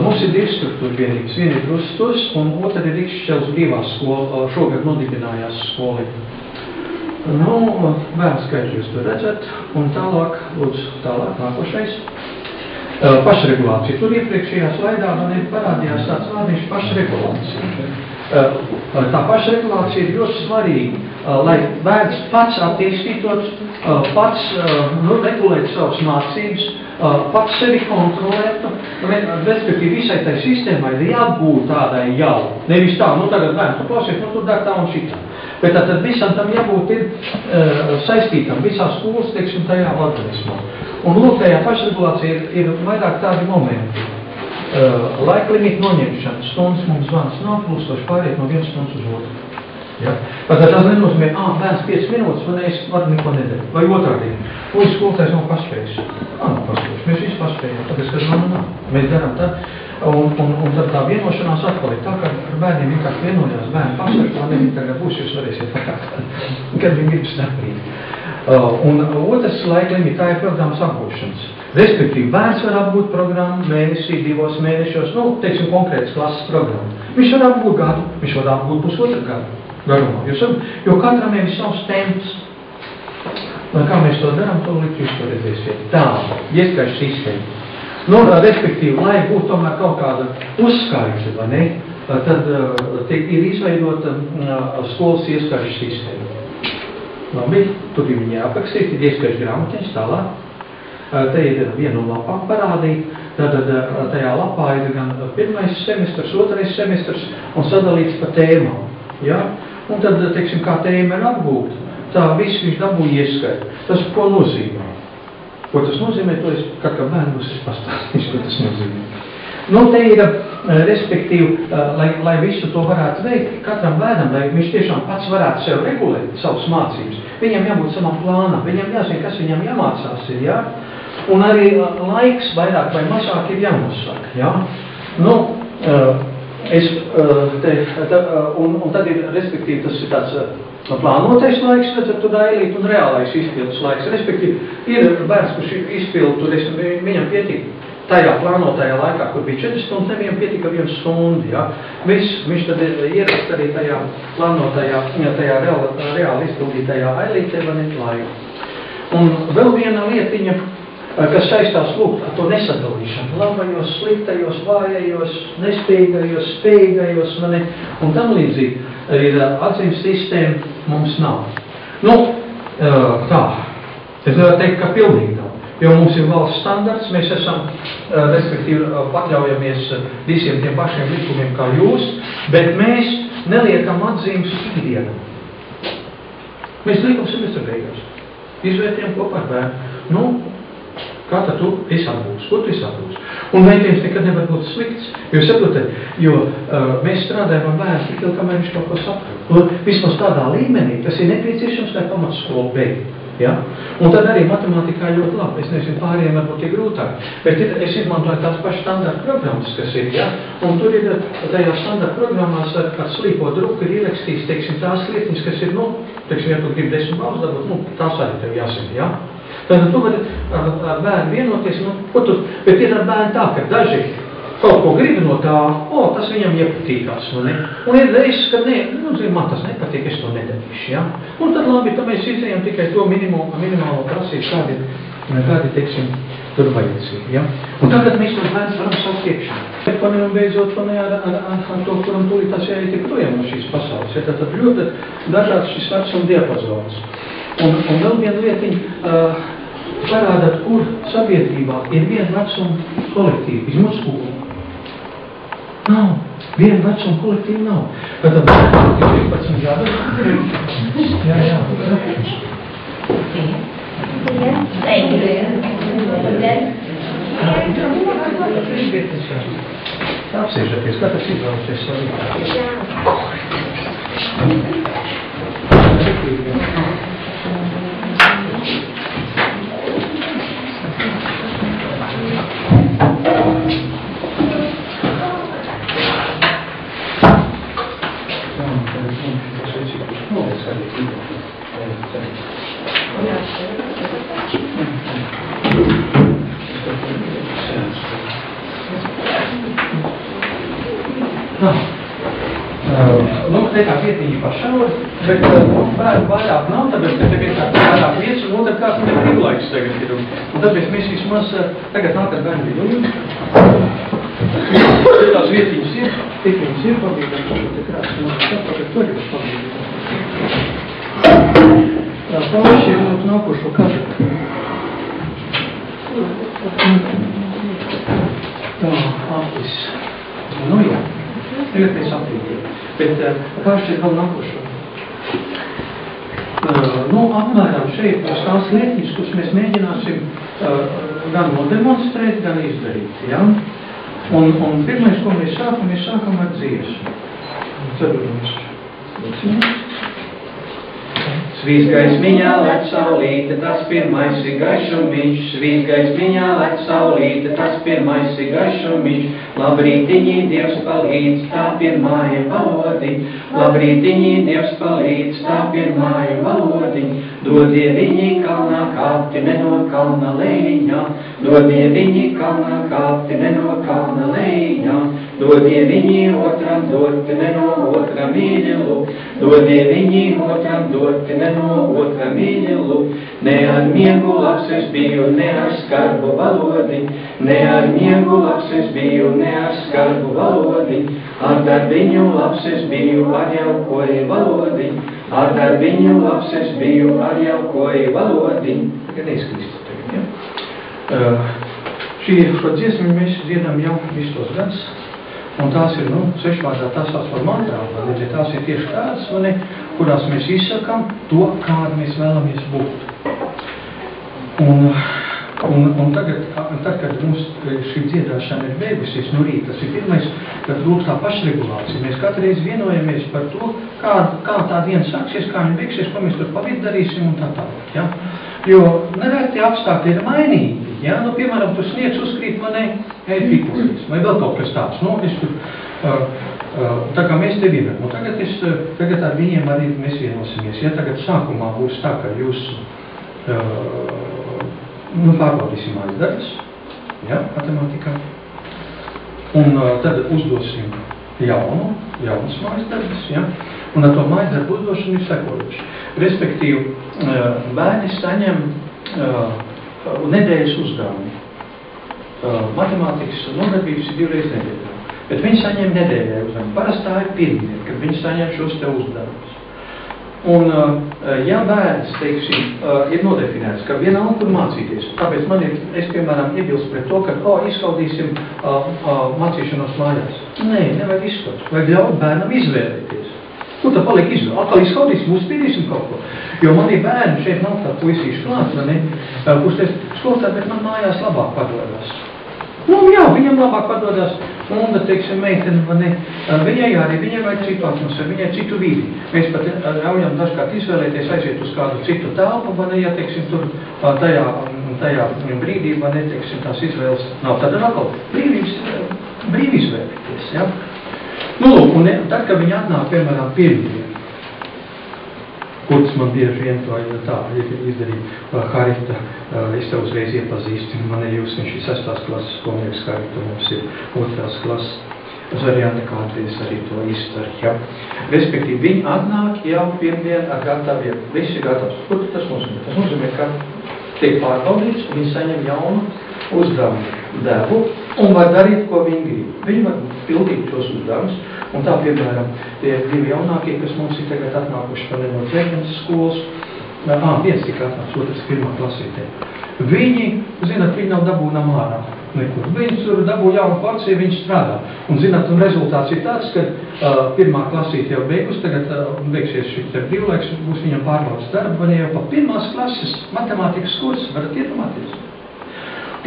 Mums ir 2 struktūra vienības. Viena ir Krustos, un otra ir Rikšķels brīvā skola, šogad nodibinājās skoli. Bērnu skaidrs jūs tur redzat, un tālāk, lūdzu, nākošais. Pašregulācija. Tur iepriekšējā slaidā man ir parādījās tāds vārdiņš pašregulācija. Tā pašregulācija ir ļoti svarīga, lai bērns pats attīstītos, pats regulētu savas mācības, pats sevi kontrolētu, respektīvi visai tai sistēmai ir jābūt tādai jau. Nevis tā, tagad bērns, tu klausies, tu dari tā un šitā. Bet tad visam tam jābūt ir saistītam, visās skolas, teiksim, tajā organismā. Un lūk, tajā pašregulācija ir vairāk tādi momenti. Laika limita noņemšana, stundas mums zvans nav plūstoši pāriet no 1 stundas uz otru. Ja? Tas nenozīmē, bērns 5 minūtes, un es varu neko nedarīt. Vai otrādi, skolotājs nav paspējis. Nav paspējis, mēs visi paspējam, tāpēc, ka nav. Mēs darām tā, un tad tā vienošanās atkal ir tā, ka ar bērniem vienkārši vienojās, bērni pasaka, lai viņi tagad būs, jūs varēsiet pakākt, kad viņi grib starpīt. Un otrs laika limitā ir programmas apgūšanas. Respektīvi, bērns var apgūt programmu mēnesī, 2 mēnešos, teiksim, konkrētas klases programmu. Viņš var apgūt gadu, viņš var apgūt pusotru gadu garumā, jo katram ir savs temps. Kā mēs to darām, to likt jūs to redzēsiet. Tā, ieskaļš sistēma. Respektīvi, lai būtu tomēr kaut kāda uzskaita, vai ne, tad ir izveidota skolas ieskaļš sistēma. Labi, tur ir viņi jāaprakstīt, ir ieskaļš grāmatiņas tālāk. Te ir viena no lapām parādīt, tad tajā lapā ir gan 1. semestrs, 2. semestrs un sadalīts pa tēmām. Ja? Un tad, teiksim, kā tēma ir apgūta, tā viss viņš dabūja ieskait. Tas, ko nozīmē? Ko tas nozīmē, to es kā bērnus pastāstīšu, ko tas nozīmē. Te ir, respektīvi, lai visu to varētu veikt, katram bērnam, lai viņš tiešām pats varētu sev regulēt savas mācības, viņam jābūt savam plānam, viņam jāzina, kas viņam jāmācās ir, jā? Un arī laiks vairāk vai mazāk ir jānosaka, jā? Un tad ir, respektīvi, tas ir tāds plānotais laiks, redzat, tur ailīt un reālais izpildes laiks. Respektīvi, ir bērns, kurš izpildu, tur viņam pietika tajā plānotajā laikā, kur bija 4 stundas, viņam pietika 1 stunda, ja. Viņš tad ierakst arī tajā plānotajā, tajā reāli izpildītajā ailītē, vai ne, laiku. Un vēl viena lietiņa, kas saistās lūk ar to nesadalīšanu, labajos, sliktajos, vājajos, nespējīgajos, spējīgajos, un tam līdzīgi ir atzīmes sistēma mums nav. Nu, tā, es nevaru teikt, ka pilnīgi nav, jo mums ir valsts standarts, mēs esam, respektīvi, pakļaujamies visiem tiem pašiem likumiem kā jūs, bet mēs neliekam atzīmes ikdienam. Mēs liekam semestra beigās. Izvērtējam kopā ar bērnu. Kā tad tu izatbūs? Ko tu izatbūs? Un vērtējums nekad nevar būt slikts. Jūs saprotat, jo mēs strādājam ar bērnu tik ilgi, kamēr viņš kaut ko saprot. Vismaz tādā līmenī, tas ir nepieciešams, lai pamatskolu beigtu. Ja? Un tad arī matemātikā ļoti labi. Es nezinu, pārējiem varbūt ir grūtāk. Bet es izmantoju tās pašas standarta programmas, kas ir, ja? Un tur ir tajā standarta programmās ar slīpo druku ir ierakstīts, teiksim, tās lietiņas, kas ir, teiksim, ja tu gribi 10 balvas dabūt, tās arī tev jāsaka, ja? Tad tu vari ar bērnu vienoties, bet ir ar bērnu tā, ka daži kaut ko grib no tā, tas viņam iepatīkās, ne? Un ir reizes, ka man tas nepatīk, es to nedarīšu, ja? Un tad labi, tad mēs izējam tikai to minimālo prasību, kādi, teiksim, tur vajadzīgi, ja? Un tagad mēs to bērnu varam saukt iekšā. Bet panējam beidzot ar to, kuram tūlīt tās jāiet projām no šīs pasaules, ja? Tad ļoti dažāds šis vecuma diapazons. Un vēl viena lietiņa, parādāt, kur sabiedrībā ir viena vecuma kolektīva, vismaz skolu. Nav. Viena vecuma kolektīva nav. Tad bērni ir 15 gadu. Jā. Apsēžaties, kā tas izvēlēties savu. Te tā vietiņa pašaura, bet bērnu vairāk nav, tāpēc, ka te vienkārt vairāk vietas, un otrkārt, te brīvlaiks tagad ir. Un tāpēc mēs vismaz tagad nāk ar bērnu viduļu. Te tās vietiņas ir, tik viņas ir pabīdām, te krāsas, un tāpēc to ir pabīdām. Pavaši ir mums nākošo kādu. Tā, aplis. Nu jā, tagad mēs aprītiem. Bet pārši ir vēl nākošo. Apmēram šeit būs tās lietiņas, kuras mēs mēģināsim gan nodemonstrēt, gan izdarīt. Ja? Un pirmais, ko mēs sākam ar dziesmu. Ceturums. Svīst gaismiņā lec saulīte, tas pirmais ir gaišumiņš. Svīst gaismiņā lec saulīte, tas pirmais ir gaišumiņš. Labrītiņi, Dievs palīdz, tā pirmāja valodiņ. Labrītiņi, Dievs palīdz, tā pirmāja valodiņ. Dodie viņi kalnā kāpti, ne no kalna lejiņā. Dodie viņi kalnā kāpti, ne no kalna lejiņā. Dodie viņi otram doti, ne no otra mīļilu. Dodie viņi otram doti, ne no otra mīļilu. Ne ar miegu labs es biju, ne ar skarbu valodi. Ne ar miegu labs es biju, ne ar skarbu valodi. Ar darbiņu labs es biju, ar jaukoju valodi. Ar darbiņu labs es biju, ar jaukoju valodi. Tagad neizklīst tagad, ja? Šo dziesmu mēs dziedam jau visus tos gadus. Un tās ir, svešvārdā tās sauc par mantrām, bet tās ir tieši tādas, kurās mēs izsakām to, kādu mēs vēlamies būt. Un tagad, kad mums šī dziedāšana ir beigusies no rīta, tas ir pirmais, kad lūk tā pašregulācija. Mēs katru reizi vienojamies par to, kā tā diena sāksies, kā viņa beigsies, ko mēs tur paviet darīsim un tā tālāk. Ja? Jo nereti apstākļi ir mainīgi. Ja? Piemēram, tu sniedz uzkrīt manai ēd pikulītes, vai vēl kaut kas tāds. Es tur Tā kā mēs te vienam, un tagad ar viņiem arī mēs vienosimies. Ja tagad sākumā būs tā, ka jūs pārbaudīsim aizdarbus, ja, matemātikā, un tad uzdosim jaunas mājasdarbus, ja, un ar to mājasdarbu uzdošanu ir sekojuši. Respektīvi, bērni saņem nedēļas uzdevumu. Matemātikas nodarbības ir 2 reizes nedēļā. Bet viņi saņem nedēļai uzdevumu. Parasti tā ir pirmdien, kad viņi saņem šos te uzdevumus. Un, ja bērns, teiksim, ir nodefinēts, ka vienalga kur mācīties, tāpēc es, piemēram, iebilstu pret to, ka, izskaudīsim mācīšanos mājās. Nē, nevajag izskaut. Vajag ļaut bērnam izvēlēties. Kur tā paliek izvēle? Atkal izskaudīsim, uzspīdīsim kaut ko. Jo man ir bērni, šeit nav tā puisīši klāt, kurš teiks, skolotā, bet man mājās labāk padodās. Jā, viņam labāk padodās, un, teiksim, meiteni, viņai vajag citu atmosfēru, viņai citu vidi. Mēs pat ļaujam dažkārt izvēlēties, aiziet uz kādu citu telpu, ja, teiksim, tur tajā brīdī, teiksim, tās izvēles nav. Tad atkal brīvi izvēlēties, ja. Lūk, un tad, kad viņi atnāk, piemēram, pirmdien, kurds man bieži vien to izdarīja, Harita, es tev uzreiz iepazīstu, man ir jūs, viņš ir 6. klases skolnieks, Harita, mums ir 2. klases, Zariāna kādreiz arī to izsver, ja. Respektīvi, viņi atnāk jau pirmdien ar gataviem, viss ir gatavs. Ko tas nozīmē? Tas nozīmē, ka tiek pārbaudīts, viņi saņem jaunu uzdevumu devu un var darīt, ko viņi grib. Viņi var pildīt tos uzdevumus, un tā, piemēram, tie 2 jaunākie, kas mums ir tagad atnākuši no Dzēknes skolas, viens tika atnāks, otrs 1. klasītē. Viņi, zināt, viņi nav dabūnam ārā nekur. Viņi tur dabū jaunu porciju, viņi strādā. Un, zināt, un rezultāts ir tāds, ka 1. klasīte jau beigus, tagad beigsies šī brīvlaiks, būs viņam pārbaudas darba, vai jau pa 1. klases matemātikas kursu varat iedomāties.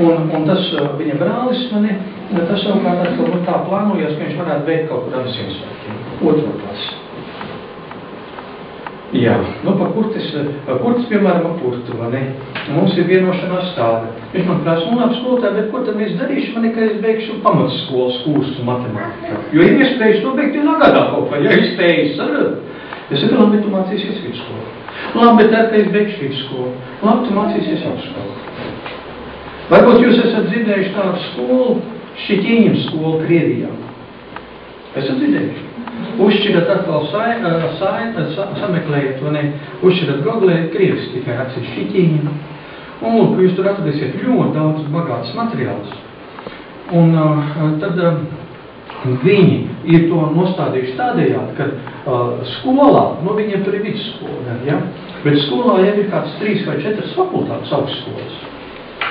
Un tas viņa brālis tas savukārt atkal tā plānojas, ka viņš varētu veikt kaut kur ar Ziemassvētkiem, 2. klasi. Jā, pa kurtis, piemēram, kurtu, mums ir vienošanās tāda. Viņš man prasa, labi, skolotāji, bet ko tad mēs darīšu, ka es beigšu pamatskolas kursu matemātikā. Jo ir iespējas to beigt vienā gadā kaut vai, ja es spēju sarat. Es saku, labi, bet tu mācīsies vidusskolu. Labi, bet tad, ka es beigšu vidusskolu. Labi, tu mācīsies augstskolu. Varbūt jūs esat dzirdējuši tādu skolu, Šiķīņu skolu Krievijā. Esat dzirdējuši? Uzšķirat atkal sameklējat, uzšķirat Googlē, krieviski tikai rakstīt Šiķīņu. Un lūk, jūs tur atradīsiet ļoti daudz bagātas materiālus. Un tad viņi ir to nostādījuši tādējādi, ka skolā, viņiem tur ir vidusskola, ja? Bet skolā jau ir kāds 3 vai 4 fakultātes augstskolas.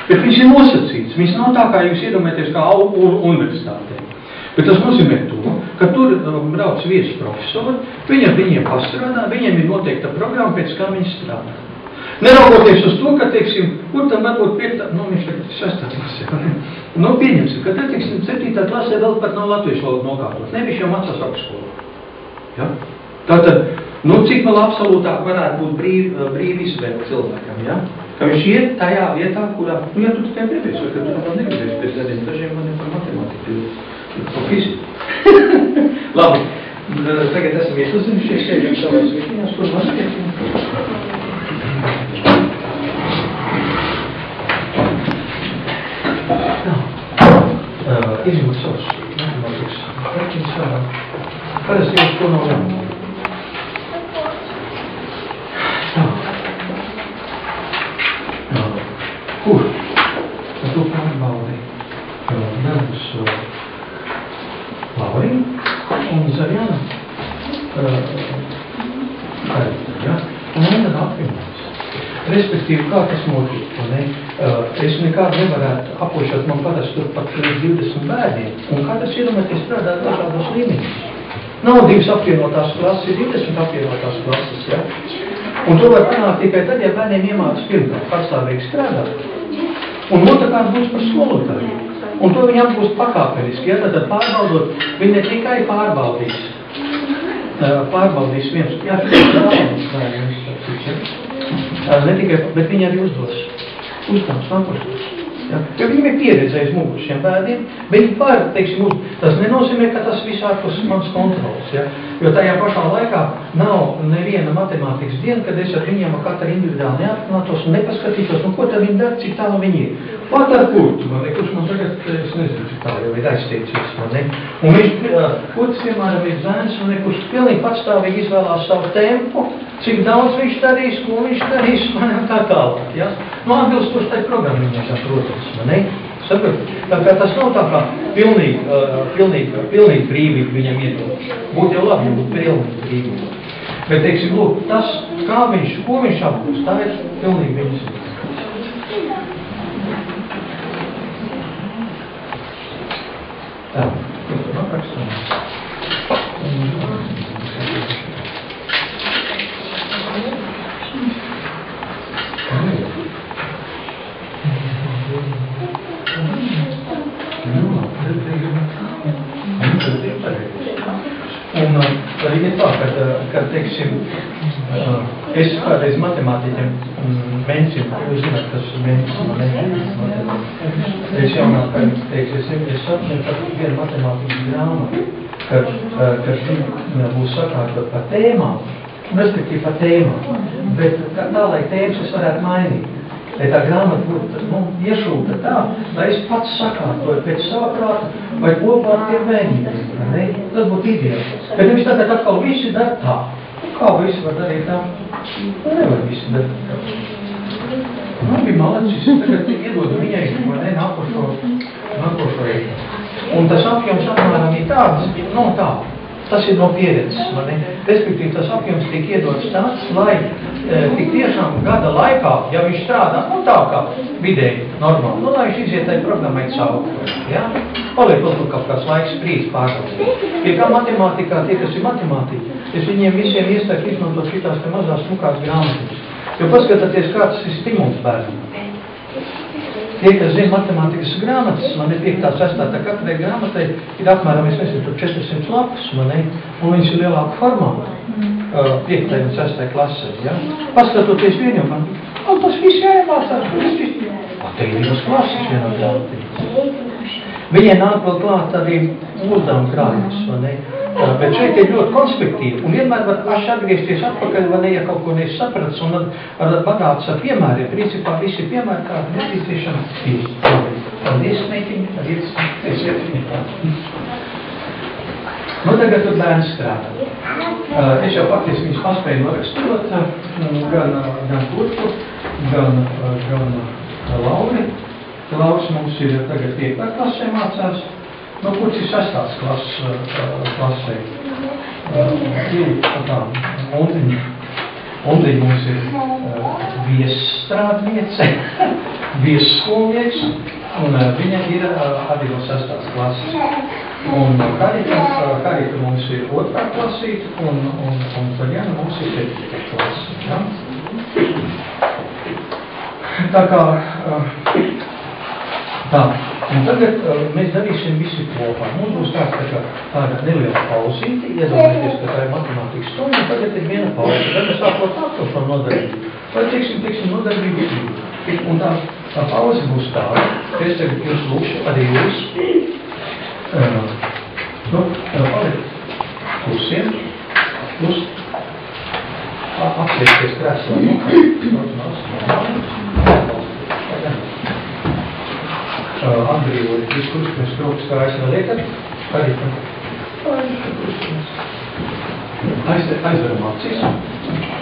Bet viņš ir nosacīts, viņš nav tā, kā jūs iedomājaties, kā universitātē. Bet tas nozīmē to, ka tur brauc viesu profesori, viņiem pastrādā, viņiem ir noteikta programma, pēc kā viņi strādā. Neraugoties uz to, ka, teiksim, kur tam varbūt 5. Viņš tagad 6. klasē. Pieņemsim, ka tad, teiksim, 7. klasē vēl pat nav latviešu valodu nokārtot. Ne, viņš jau mācās augstskolu. Ja? Tātad, cik vēl absolūtāk varētu būt brīvi izvēle cilvēkam, ja? Ka viņš iet tajā vietā, kurā, ja tu tikai gribēs, vai ka tu vēl negribēs pēc gadiem, dažiem man ir par matemātiku, par fiziku. Labi, tagad esam iepazinušies, ejam savās vietiņās, kur mazliet. Izņemot savus matemātikas rēķinus varam. Parasti jau to nav jāmāk. Kur? Tu pārbaudi darbus Lauriju un Zariāna Harita, ja? Un tad apvienojas. Respektīvi, kā tas notiek, es nekādu nevarētu apošot, man parasti tur pat 20 bērniem, un katrs iedomāties strādā dažādos līmeņos. Nav 2 apvienotās klases, ir 20 apvienotās klases, ja? Un to var panākt tikai tad, ja bērniem iemācas pirmkārt pastāvīgi strādāt. Un otrkārt būs par skolotāju. Un to viņi apgūst pakāpeniski. Ja? Tad pārbaudot, viņi ne tikai pārbaudīs viens. Jā, ne tikai, bet viņi arī uzdos. Uzdevums nākošais. Ja? Jo viņiem ir pieredzējis mūsu šiem bērniem, viņi var, teiksim, tas nenozīmē, ka tas viss ārpus manas kontrolas. Ja? Jo tajā pašā laikā nav neviena matemātikas diena, kad es ar viņiem katru individuāli neaprunātos un nepaskatītos, nu ko tad viņi dara, cik tālu viņi ir. Pat ar kurtu, kurš man tagad, es nezinu, cik tālu jau ir aizteicies, un viņš, kurts, piemēram, ir zēns, kurš pilnīgi patstāvīgi izvēlās savu tempu, cik daudz viņš darīs, ko viņš darīs, un tā tālāk, ja? Nu, atbilstoši tai programmiņai, protams, Sapratu? Tā kā tas nav tā kā pilnīgi brīvīgi viņam iedot. Būtu jau labi, ja būtu pilnīgi brīvīgi. Bet, teiksim, lūk, tas, kā viņš, ko viņš apgūst, tā ir pilnīgi viņas. Tā, tur aprakstam. Un arī ir tā, ka teiksim, es kādreiz matemātiķiem mencinu, jūs zināt, kas mencinu, es jaunākajiem teiksim, es sapņoju par vienu matemātikas grāmatu, kad viņi būs sakārtot par tēmām, respektīvi par tēmām, bet tā, lai tēmas es varētu mainīt. Lai tā grāmata būtu iešūta tā, lai es pats sakārtoju pēc sava prāta vai kopā ar tiem bērniem. Tas būtu ideāli. Bet nevis tagad atkal visi dara tā. Kā visi var darīt tā? Nevar visi darīt tā. Man bija malacis, tagad iedodu viņai nākošo reizi. Un tas apjoms apmēram ir tāds, nav tā. Tas ir no pieredzes, respektīvi tas apjoms tiek iedots tāds, lai tik tiešām gada laikā, ja viņš strādā, tā kā vidēji normāli, lai viņš iziet tai programmai cauri, ja? Paliek kaut kāds laiks sprīdz pārgalvot. Ja kā matemātikā, tie, kas ir matemātiķi, es viņiem visiem iestāku izmantot šitās te mazās smukās grāmatas. Jo paskatāties, kāds ir stimuls bērnam. Tie, kas zina matemātikas grāmatas, man ir 5. 6. tā katrai grāmatai ir apmēram, es nezinu, tur 400 lapas, un viņas ir lielāka formāta, 5. un 6. klasē, ja? Paskatoties vienam, man tas viss jāiemācās, te ir 2 klases vienā grāmatā. Viņai nāk vēl klāt arī uzdevumu krājums, bet šeit ir ļoti konspektīvi, un vienmēr var atgriezties atpakaļ, ja kaut ko nesaprats, un var bagāts ar piemēriem. Principā visi piemēri kādi nepieciešami ir. Paldies, meitiņi, paldies. Nu, tagad tur bērns strādā. Es jau faktiski viņus paspēju norakstot, gan kurku, gan Lauri. Lauris mums ir tagad 5. klasē mācās, kurš ir 6. klasē. Undiņa mums ir viesstrādniece, viesskolnieks, un viņa ir arī no 6. klases. Un Karita mums ir 2. klasīte, un Taļana mums ir 7. klase. Ja? Tā kā tā, un tagad mēs darīsim visi kopā. Mums būs tāda neliela pauzīte, iedomājieties, ka tā ir matemātikas stunda, un tagad ir viena pauze. Tagad sākot nākošo nodarbību. Vai teiksim nodarbību ir. Un tā pauze būs tāda, ka es tagad jūs lūkšu arī jūs. Palikt klusiem, apsēsties krēslā. Atbrīvojiet visu krustiņas trokas, kā es neliekat. Arī aizveram acis.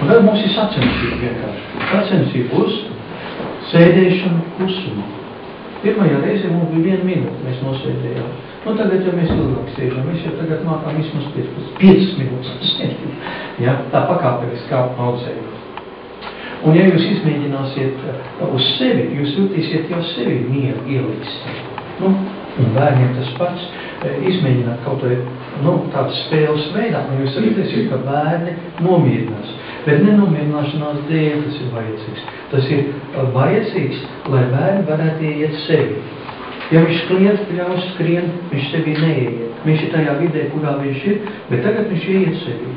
Un tad mums ir sacensība vienkārši. Sacensība uz sēdēšanu klusumā. Pirmajā reizē mums bija 1 minūte, mēs nosēdējām. Nu, tagad, ja mēs ilgāk sēžam, mēs jau tagad mākām vismaz 5 minūtes sēdēt. Ja? Tā pakāpeniski kā audzējot. Un ja jūs izmēģināsiet uz sevi, jūs jutīsiet jau sevi mieru ielikt. Un bērniem tas pats izmēģināt kaut vai tādas spēles veidā, un jūs redzēsiet, ka bērni nomierinās. Bet nenomierināšanās dēļ tas ir vajadzīgs. Tas ir vajadzīgs, lai bērni varētu ieiet sevi. Ja viņš ļaus skrien, viņš sevi neieiet. Viņš ir tajā vidē, kurā viņš ir, bet tagad viņš ieiet sevi.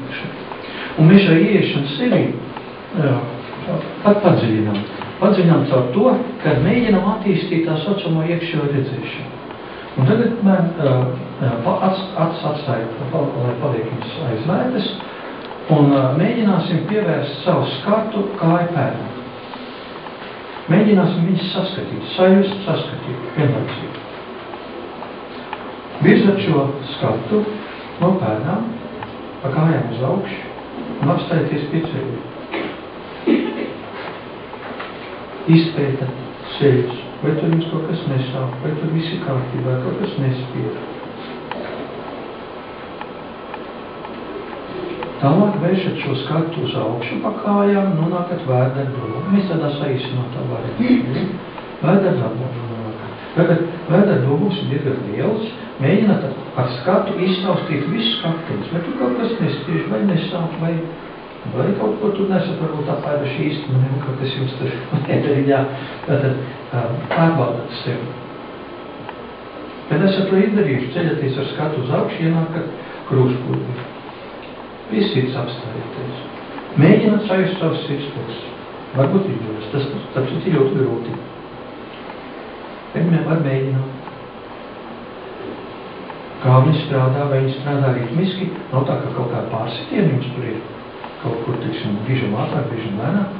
Un mēs jau ieiešanu sevi pat padziļinām. Padziļinām caur to, kad mēģinām attīstīt tā saucamo iekšējo redzēšanu. Un tagad man atstāju, lai paliek jums aizvērtas, un mēģināsim pievērst savu skatu kāju pēdām. Mēģināsim viņus saskatīt, sajust, saskatīt, vienlaicīgi. Virzat šo skatu no pēdām, pa kājām uz augšu un apstājieties pie ceļiem. Izpētat ceļus, vai tur jums kaut kas nesāp, vai tur visi kārtībā, kaut kas nespied. Tālāk vēršat šo skatu uz augšu pa kājām, nonākat vēderdobu. Mēs tādā saīsinotā variantā. Vēderdobu nonākat. Vēderdobums ir diezgan liels. Mēģināt ar skatu iztaustīt visus skatiņus. Vai tur kaut kas nespiež, vai nesāp, vai kaut ko tur nesat, varbūt apēduši īsti, kaut kas jums tur nedariņā. Tātad pārbaudat sevi. Kad esat to izdarījuši, ceļaties ar skatu uz augšu, ienākat krūšpulvi. Viss sirds apstājieties. Mēģināt sajust savus sirdspūles. Varbūt izdodas. Tas ir ļoti grūti. Var mēģināt. Kā viņi strādā, vai viņi strādā ritmiski, nav tā, ka kaut kāda pārsitiena jums tur ir. Kaut kur, tiksim, brīžam ātrāk, brīžam lēnāk.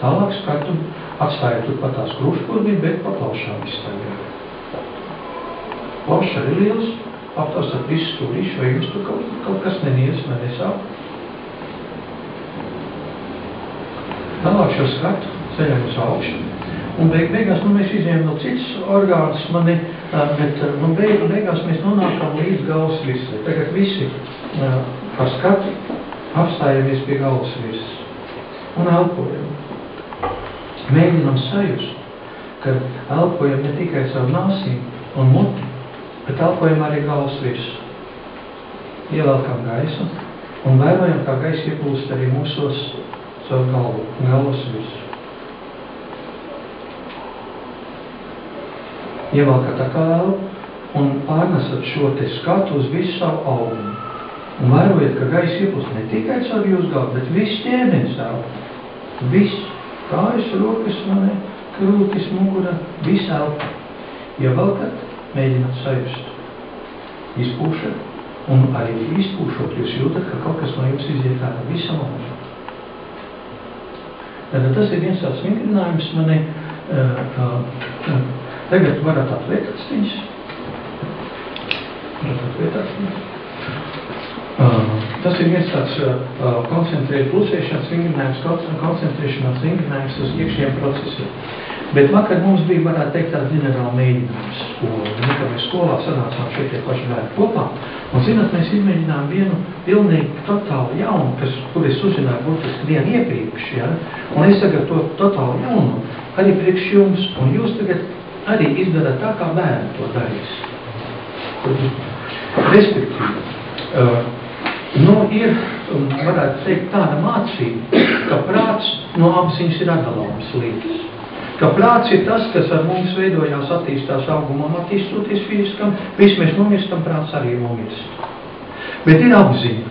Tālāk skatu atstājot turpat tās krūšpulvī, bet pa plaušām izstāvjāt. Plaušs arī liels. Aptaustat visu stūrīšu, vai jums tur kaut kas nenies vai nesāp. Tālāk šo skatu ceļam uz augšu. Un beigās mēs izējām no citas orgānas, bet beigās mēs nonākam līdz galvas virsai. Tagad visi par skatu apstājamies pie galvas virsas un elpojam. Mēģinam sajust, ka elpojam ne tikai savu nāsīm un muti, bet elpojam arī galvas virsmu. Ievelkam gaisu un vērojam, kā gaisa ieplūst arī mūsos savu galvu un galvas virsmu. Ievelkat atkal elpu un pārnesat šo te skatu uz visu savu augumu. Un vērojat, ka gaisa ieplūst ne tikai caur jūsu galvu, bet viss ķermenis elpa. Viss. Kājas, rokas, krūtis, mugura, viss elpa. Ievelkat, mēģināt sajust. Izpūšat, un arī izpūšot, jūs jūtat, ka kaut kas no jums iziet ārā visam mūžam. Tātad tas ir viens tāds vingrinājums tagad varat atliekt astiņas. Tas ir viens tāds koncentrēt plusēšanas vingrinājums, koncentrēšanās vingrinājums uz iekšējiem procesiem. Bet vakar mums bija, varētu teikt, tāds ģenerāla mēģinājums skolā. Kad mēs skolā sanācām šeit tie paši bērni kopā. Un, zināt, mēs izmēģinājām vienu pilnīgi totāli jaunu, kur es uzzināju būtiski dienu iepriekš, ja? Un es tagad to totāli jaunu arī priekš jums, un jūs tagad arī izdarāt tā, kā bērni to darīs. Respektīvi, ir, varētu teikt, tāda mācība, ka prāts no apziņas ir atdalāmas lietas. Ka prāts ir tas, kas ar mums veidojās, attīstās augumam, attīstoties fiziskam, viss mēs nomirstam, prāts arī nomirst. Bet ir apziņa,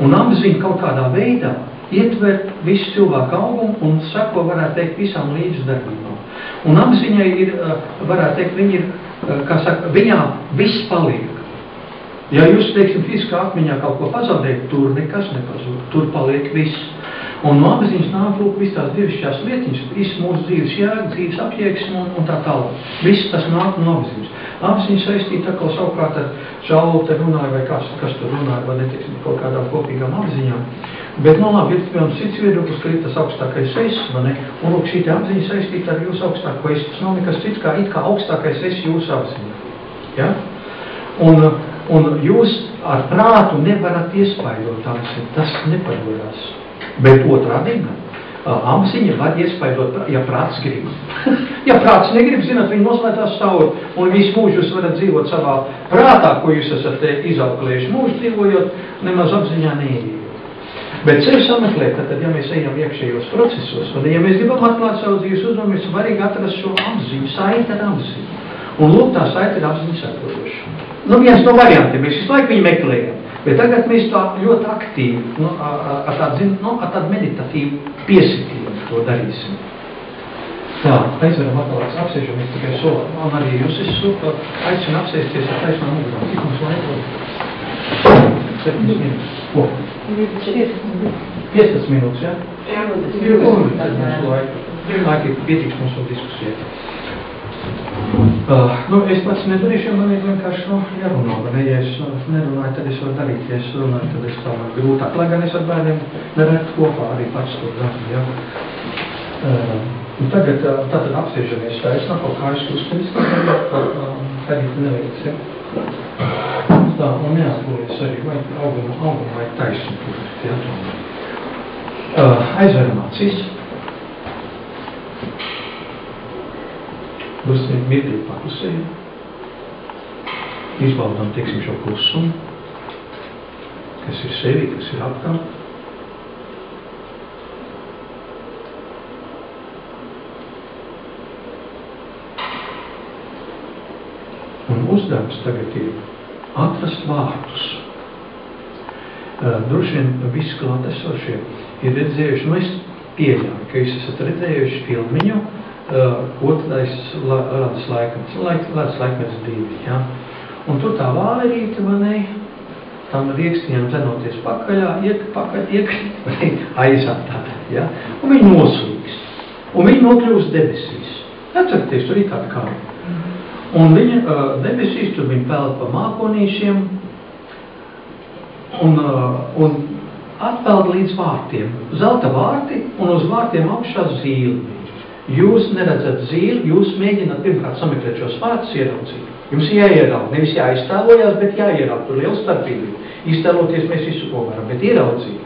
un apziņa kaut kādā veidā ietver visu cilvēku augumu un sako, varētu teikt, visām līdzdarbībām. Un apziņai ir, varētu teikt, viņā viss paliek. Ja jūs, teiksim, fiziskā atmiņā kaut ko pazaudējat, tur nekas nepazūd, tur paliek viss. Un no apziņas nāk, lūk, viss tās dievišķās lietiņas, viss mūsu dzīves jēga, dzīves apjēgsme un tā tālāk. Viss tas nāk no apziņas. Apziņa saistīta atkal savukārt ar Žālu te runāja, vai kas tur runāja, vai netiksim kaut kādām kopīgām apziņām. Bet, labi, ir piemēram cits viedoklis, ka ir tas augstākais es, vai ne? Un, lūk, šī te apziņa saistīta ar jūsu augstāko es. Tas nav nekas cits, kā it kā augstākais es jūsu apziņā. Ja? Un jūs ar prātu nevarat iespaidot apziņu, tas nepadojās. Bet otrādīgi, apziņa var iespaidot, ja prāts grib. Ja prāts negrib, zināt, viņi noslētās cauri, un visu mūžu jūs varat dzīvot savā prātā, ko jūs esat izauklējuši. Mūžu dzīvojot, nemaz apziņā neiejot. Bet ceļu sameklēt, tad, ja mēs ejam iekšējos procesos, un ja mēs gribam atklāt savu dzīves uzmanību, ir svarīgi atrast šo apziņu, saiti ar apziņu. Un lūk, tā saiti ar apziņu saprotošu. Viens no variantiem, mēs visu laiku viņu meklējam. Bet tagad mēs tā ļoti aktīvi, ar tādu meditatīvu piesitienu to darīsim. Tā, aizveram atkal, apsēžamies tikai solā. Un arī jūs aicinu apsēsties ar taisnām mugurām. Cik mums laika? 7 minūtes. Ko? 15 minūtes, jā? Jā, Tad mums laika pietiks mums vēl diskusijai. Es pats nedarīšu, jo man ir vienkārši jārunā, vai ne? Ja es nerunāju, tad es varu darīt, ja es runāju, tad es tā grūtāk. Lai gan es ar bērniem neredzu kopā arī pats to daru, ja? Tagad tātad apsēžamies taisnā, kaut kājas kustenis, tagad neveikts, ja? Tā, un neatpūlies arī, vai augumu vai taisnu pūlies, ja? Aizveram acīs. Būsim mirklī paklusēji. Izbaudām, teiksim, šo klusumu, kas ir sevi, kas ir apkārt. Un uzdevums tagad ir atrast vārdus. Droši vien visi klātesošie ir redzējuši, es pieļauju, ka jūs esat redzējuši filmiņu, otrais rādas laikmets 2, ja? Un tur tā vālerīte, manai, tam riekstiņam zenoties pakaļā, aizātā, ja? Un viņi noslīkst, un viņi nokļūst debesīs. Atcerieties, tur ir tāda kāda. Un viņa debesīs, tur viņa peld pa mākonīšiem, un atpeld līdz vārtiem. Zelta vārti, un uz vārtiem augšā zīle. Jūs neredzat zīli, jūs mēģināt pirmkārt sameklēt šos vārtus, ieraudzīt. Jums jāieraud, nevis jāiztēlojās, bet jāieraud, tur liela starpība. Iztēloties mēs visu ko varam, bet ieraudzīt.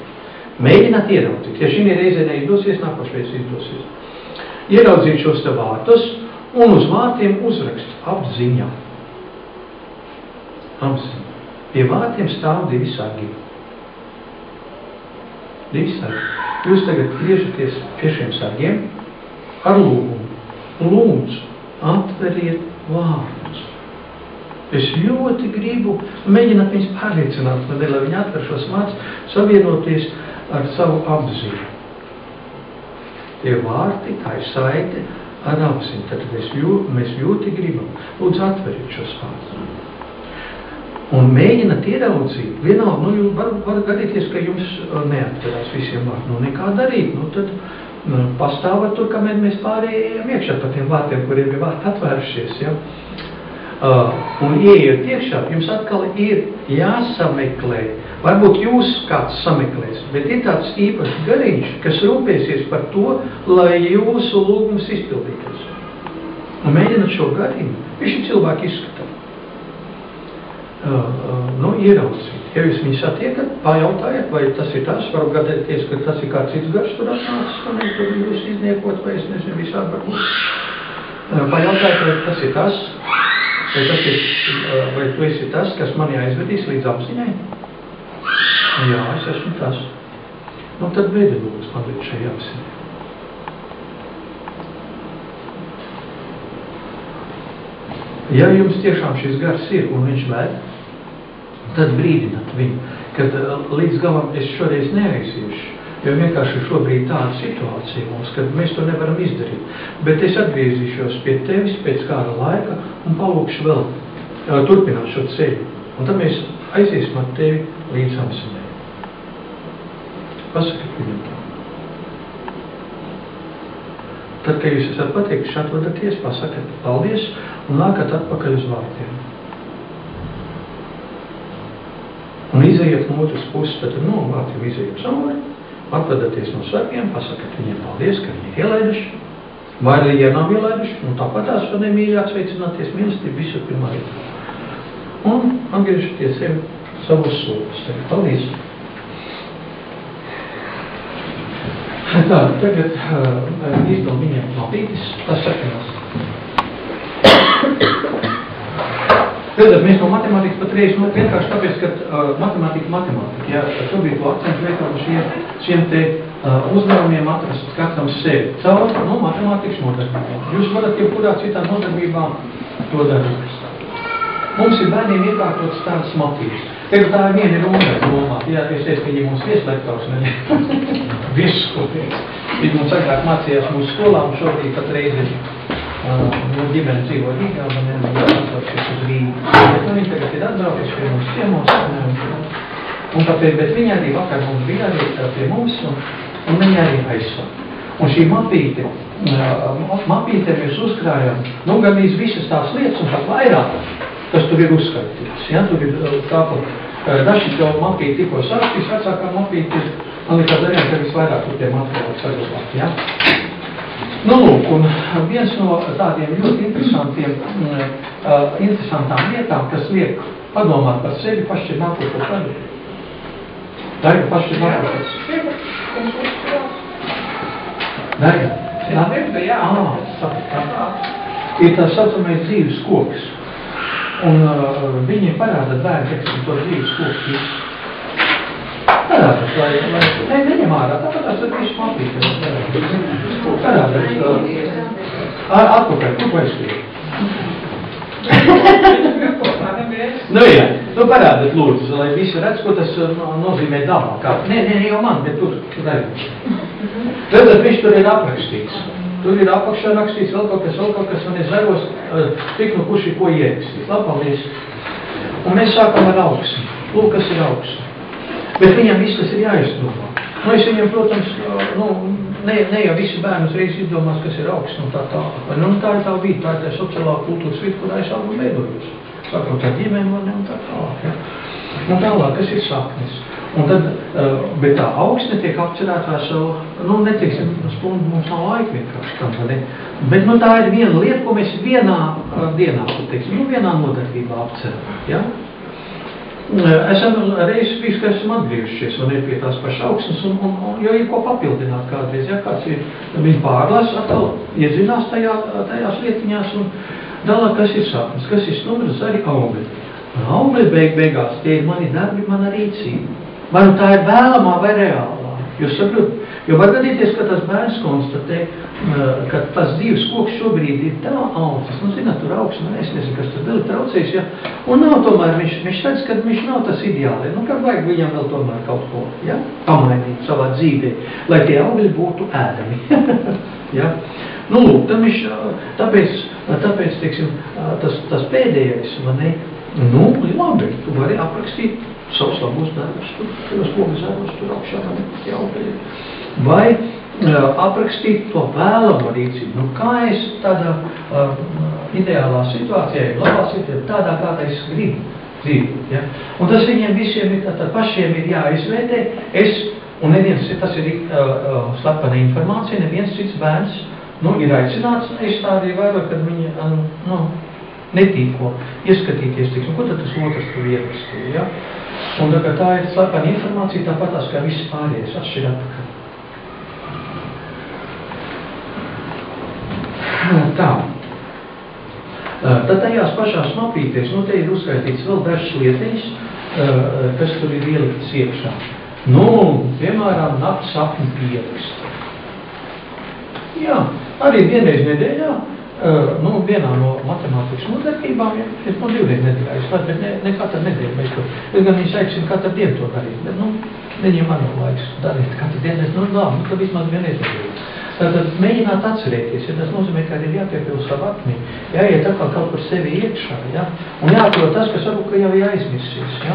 Mēģināt ieraudzīt. Ja šī reizē neizdosies, nākošais izdosies. Ieraudzīt šos te vārtus un uz vārtiem uzrakst apziņā. Apziņā. Pie vārtiem stāv 2 sargi. 2 sargi. Jūs tagad griežaties pie šiem sargiem ar lūgumu. Lūdzu, atveriet vārdus. Es ļoti gribu mēģināt viņus pārliecināt, lai viņi atver šos vārdus, savienoties ar savu apziņu. Tie vārti, tā ir saite ar apziņu. Tad mēs ļoti gribam. Lūdzu, atveriet šos vārdus. Un mēģināt ieraudzīt. Vienalga, var gadīties, ka jums neatverās visiem vārdiem. Nekā darīt. Tad pastāvat tur, kamēr mēs pārējām iekšā pa tiem vārtiem, kuriem ir vārti atvērušies. Ja? Un ieiet iekšā, jums atkal ir jāsameklē. Varbūt jūs kāds sameklēs, bet ir tāds īpašs gariņš, kas rūpēsies par to, lai jūsu lūgums izpildītos. Un mēģināt šo gariņu, viņš cilvēki izskatā. Ieraudzīt. Ja jūs viņu satiekat, pajautājiet, vai tas ir tas, varu gadēties, ka tas ir kāds cits garš tur atnācis, un tur jūs izniekot, vai es nezinu, visādi varbūt. Pajautājiet, vai tas ir tas, vai tu esi tas, kas mani aizvedīs līdz apziņai? Jā, es esmu tas. Tad veidi lūdzu man līdz šai apziņai. Ja jums tiešām šis gars ir un viņš vēd, tad brīdināt viņu, kad līdz galam es šoreiz neaiziešu, jo vienkārši šobrīd tāda situācija mums, kad mēs to nevaram izdarīt. Bet es atgriezīšos pie tevis pēc kāda laika un palūkšu vēl turpināt šo ceļu. Un tad mēs aiziesim ar tevi līdz apziņai. Pasakiet viņam tā. Tad, kad jūs esat pateikuši, atvedaties, pasakat paldies un nākat atpakaļ uz vārtiem. Un izējiet no otras puses, tad no vārtiem izējiet cauri, atvedaties no sargiem, pasakat viņiem paldies, ka viņi ir ielaiduši. Vai arī, ja nav ielaiduši, tāpat tās šodien mīļi atsveicināties mīlestību visur pirmā vietā. Un atgriežaties sevi savos soļus. Paldies! Tā, tagad izdal viņiem mapītis, tas sakinās. Redzat, mēs no matemātikas patreiz, vienkārši tāpēc, ka matemātika, ja šobrīd to akcentu liekam šiem te uzdevumiem atrast katram sevi. Caur, matemātikas nodarbībām. Jūs varat jebkurā citā nodarbībā to darīt. Mums ir bērniem iekārtots tāds mapītis. Tev tā ir viena runa domāt, jā, es teicu, ka viņi mums vieslektors, ne? Viesskopīgs. Viņi mums agrāk mācījās mūsu skolā, un šobrīd pat reizi ģimene dzīvo Rīgā, man jāatbraukšies uz Rīgu. Bet viņi tagad ir atbraukuši pie mums ciemos, un tāpēc, bet viņi arī vakar mums bija arī pie mums, un viņi arī aizsāk. Un šī mapīte mēs uzkrājām, nu, gandrīz visas tās lietas, un pat vairāk, kas tur ir uzskaitīts. Ja? Tur ir tāpat, daži jau mapīti tikko sākstīs, vecākā mapīte ir, man liekas, darījām, ka visvairāk tur tie materiāli saglabāt. Ja? Nu, lūk, un viens no tādiem ļoti interesantām lietām, kas liek padomāt par sevi, paši ir nākošo gadu. Darīja, paši ir nākošais. Darīja. Ir tā saucamais dzīves koks. Un viņi parāda bērni, teiksim, to dzīves koks visu. Parāda, lai neņem ārā, tāpēc tas ir visu mapīt. Parāda, atpakaļ, kur vajag? Nu jā, tu parādat lūdzu, lai visi redz, ko tas nozīmē dabā. Nē, jau man, bet tur arī. Redzat, viņš tur ir aprakstīts. Tur ir apakšā rakstīts vēl kaut kas, un es zaros, tik nu kurš ir ko ierakstīt. Labpaldies. Un mēs sākam ar augsni. Lūk, kas ir augsni. Bet viņam viss tas ir jāizdomā. Nu, es viņam, protams, ne jau visi bērni uzreiz izdomās, kas ir augsni un tā. Nu, tā ir tā vīta, tā ir tā sociālā kultūras vīta, kurā es augu veidojos. Sākot ar ģimeni un tā tālāk. Ja? Un tālāk, kas ir saknes. Un tad, bet tā augsne tiek apcerētā savu, netiksim, stundu mums nav laika vienkārši tam, ne? Bet, tā ir viena lieta, ko mēs vienā dienā, teiksim, vienā nodarbībā apceram, ja? Esam reiz bijis, ka esam atgriežušies un ir pie tās pašas augsnes, jo ir ko papildināt kādreiz, ja kāds ir, viņi pārlas, atkal iezinās tajās lietiņās un dalā, kas ir sapnis, kas ir stumras, arī augļi. Un augļi beigās, tie ir mani darbi, mana rīcība. Vai nu tā ir vēlamā vai reālā? Jūs saprotat? Jo var gadīties, ka tas bērns konstatē, ka tas dzīves koks šobrīd ir tā augstas. Nu, zināt, tur augsne, es nezinu, kas tur vēl ir traucējis, ja? Un nav tomēr, viņš redz, ka viņš nav tas ideāli. Nu, kad vajag viņam vēl tomēr kaut ko, ja? Pamainīt savā dzīvē, lai tie augļi būtu ēdami. Ja? Nu, lūk, tāpēc, teiksim, tas pēdējais, man ne, labi, tu vari aprakstīt savus labos darbus, tur pogazēros, tur augšā, tie augļi. Vai aprakstīt to vēlamo rīcību. Nu, kā es tādā ideālā situācijā, labā situācijā, tādā kādā es gribu dzīvot. Ja? Un tas viņiem visiem ir, tad pašiem ir jāizvērtē. Un neviens, tas ir slepena informācija, neviens cits bērns ir aicināts, es tādi vēroju, kad viņi netīko ieskatīties, tiksim, ko tad tas otrs tur ierakstīja, ja? Un tā ir slepena informācija, tāpatās kā visi pārējais, atšķir atpakaļ. Tā. Tad tajās pašās mapītēs, te ir uzskaitīts vēl dažas lietiņas, kas tur ir ieliktas iekšā. Piemēram, nakts sapņu pierakstu. Jā, arī vienreiz nedēļā, vienā no matemātikas nodarbībām, es divreiz nedēļā, bet ne katru nedēļu mēs to, es gan viņš aicinu katru dienu to darīt, bet, viņiem man nav laiks darīt katru dienu, tad vismaz vienreiz nedēļā. Tātad mēģināt atcerēties, ja tas nozīmē, ka ir jāpiepilst savu atmiņu, jāiet atkal kaut kur sevi iekšā, ja? Un jāatrod tas, kas varbūt, ka jau jāizmirsies, ja?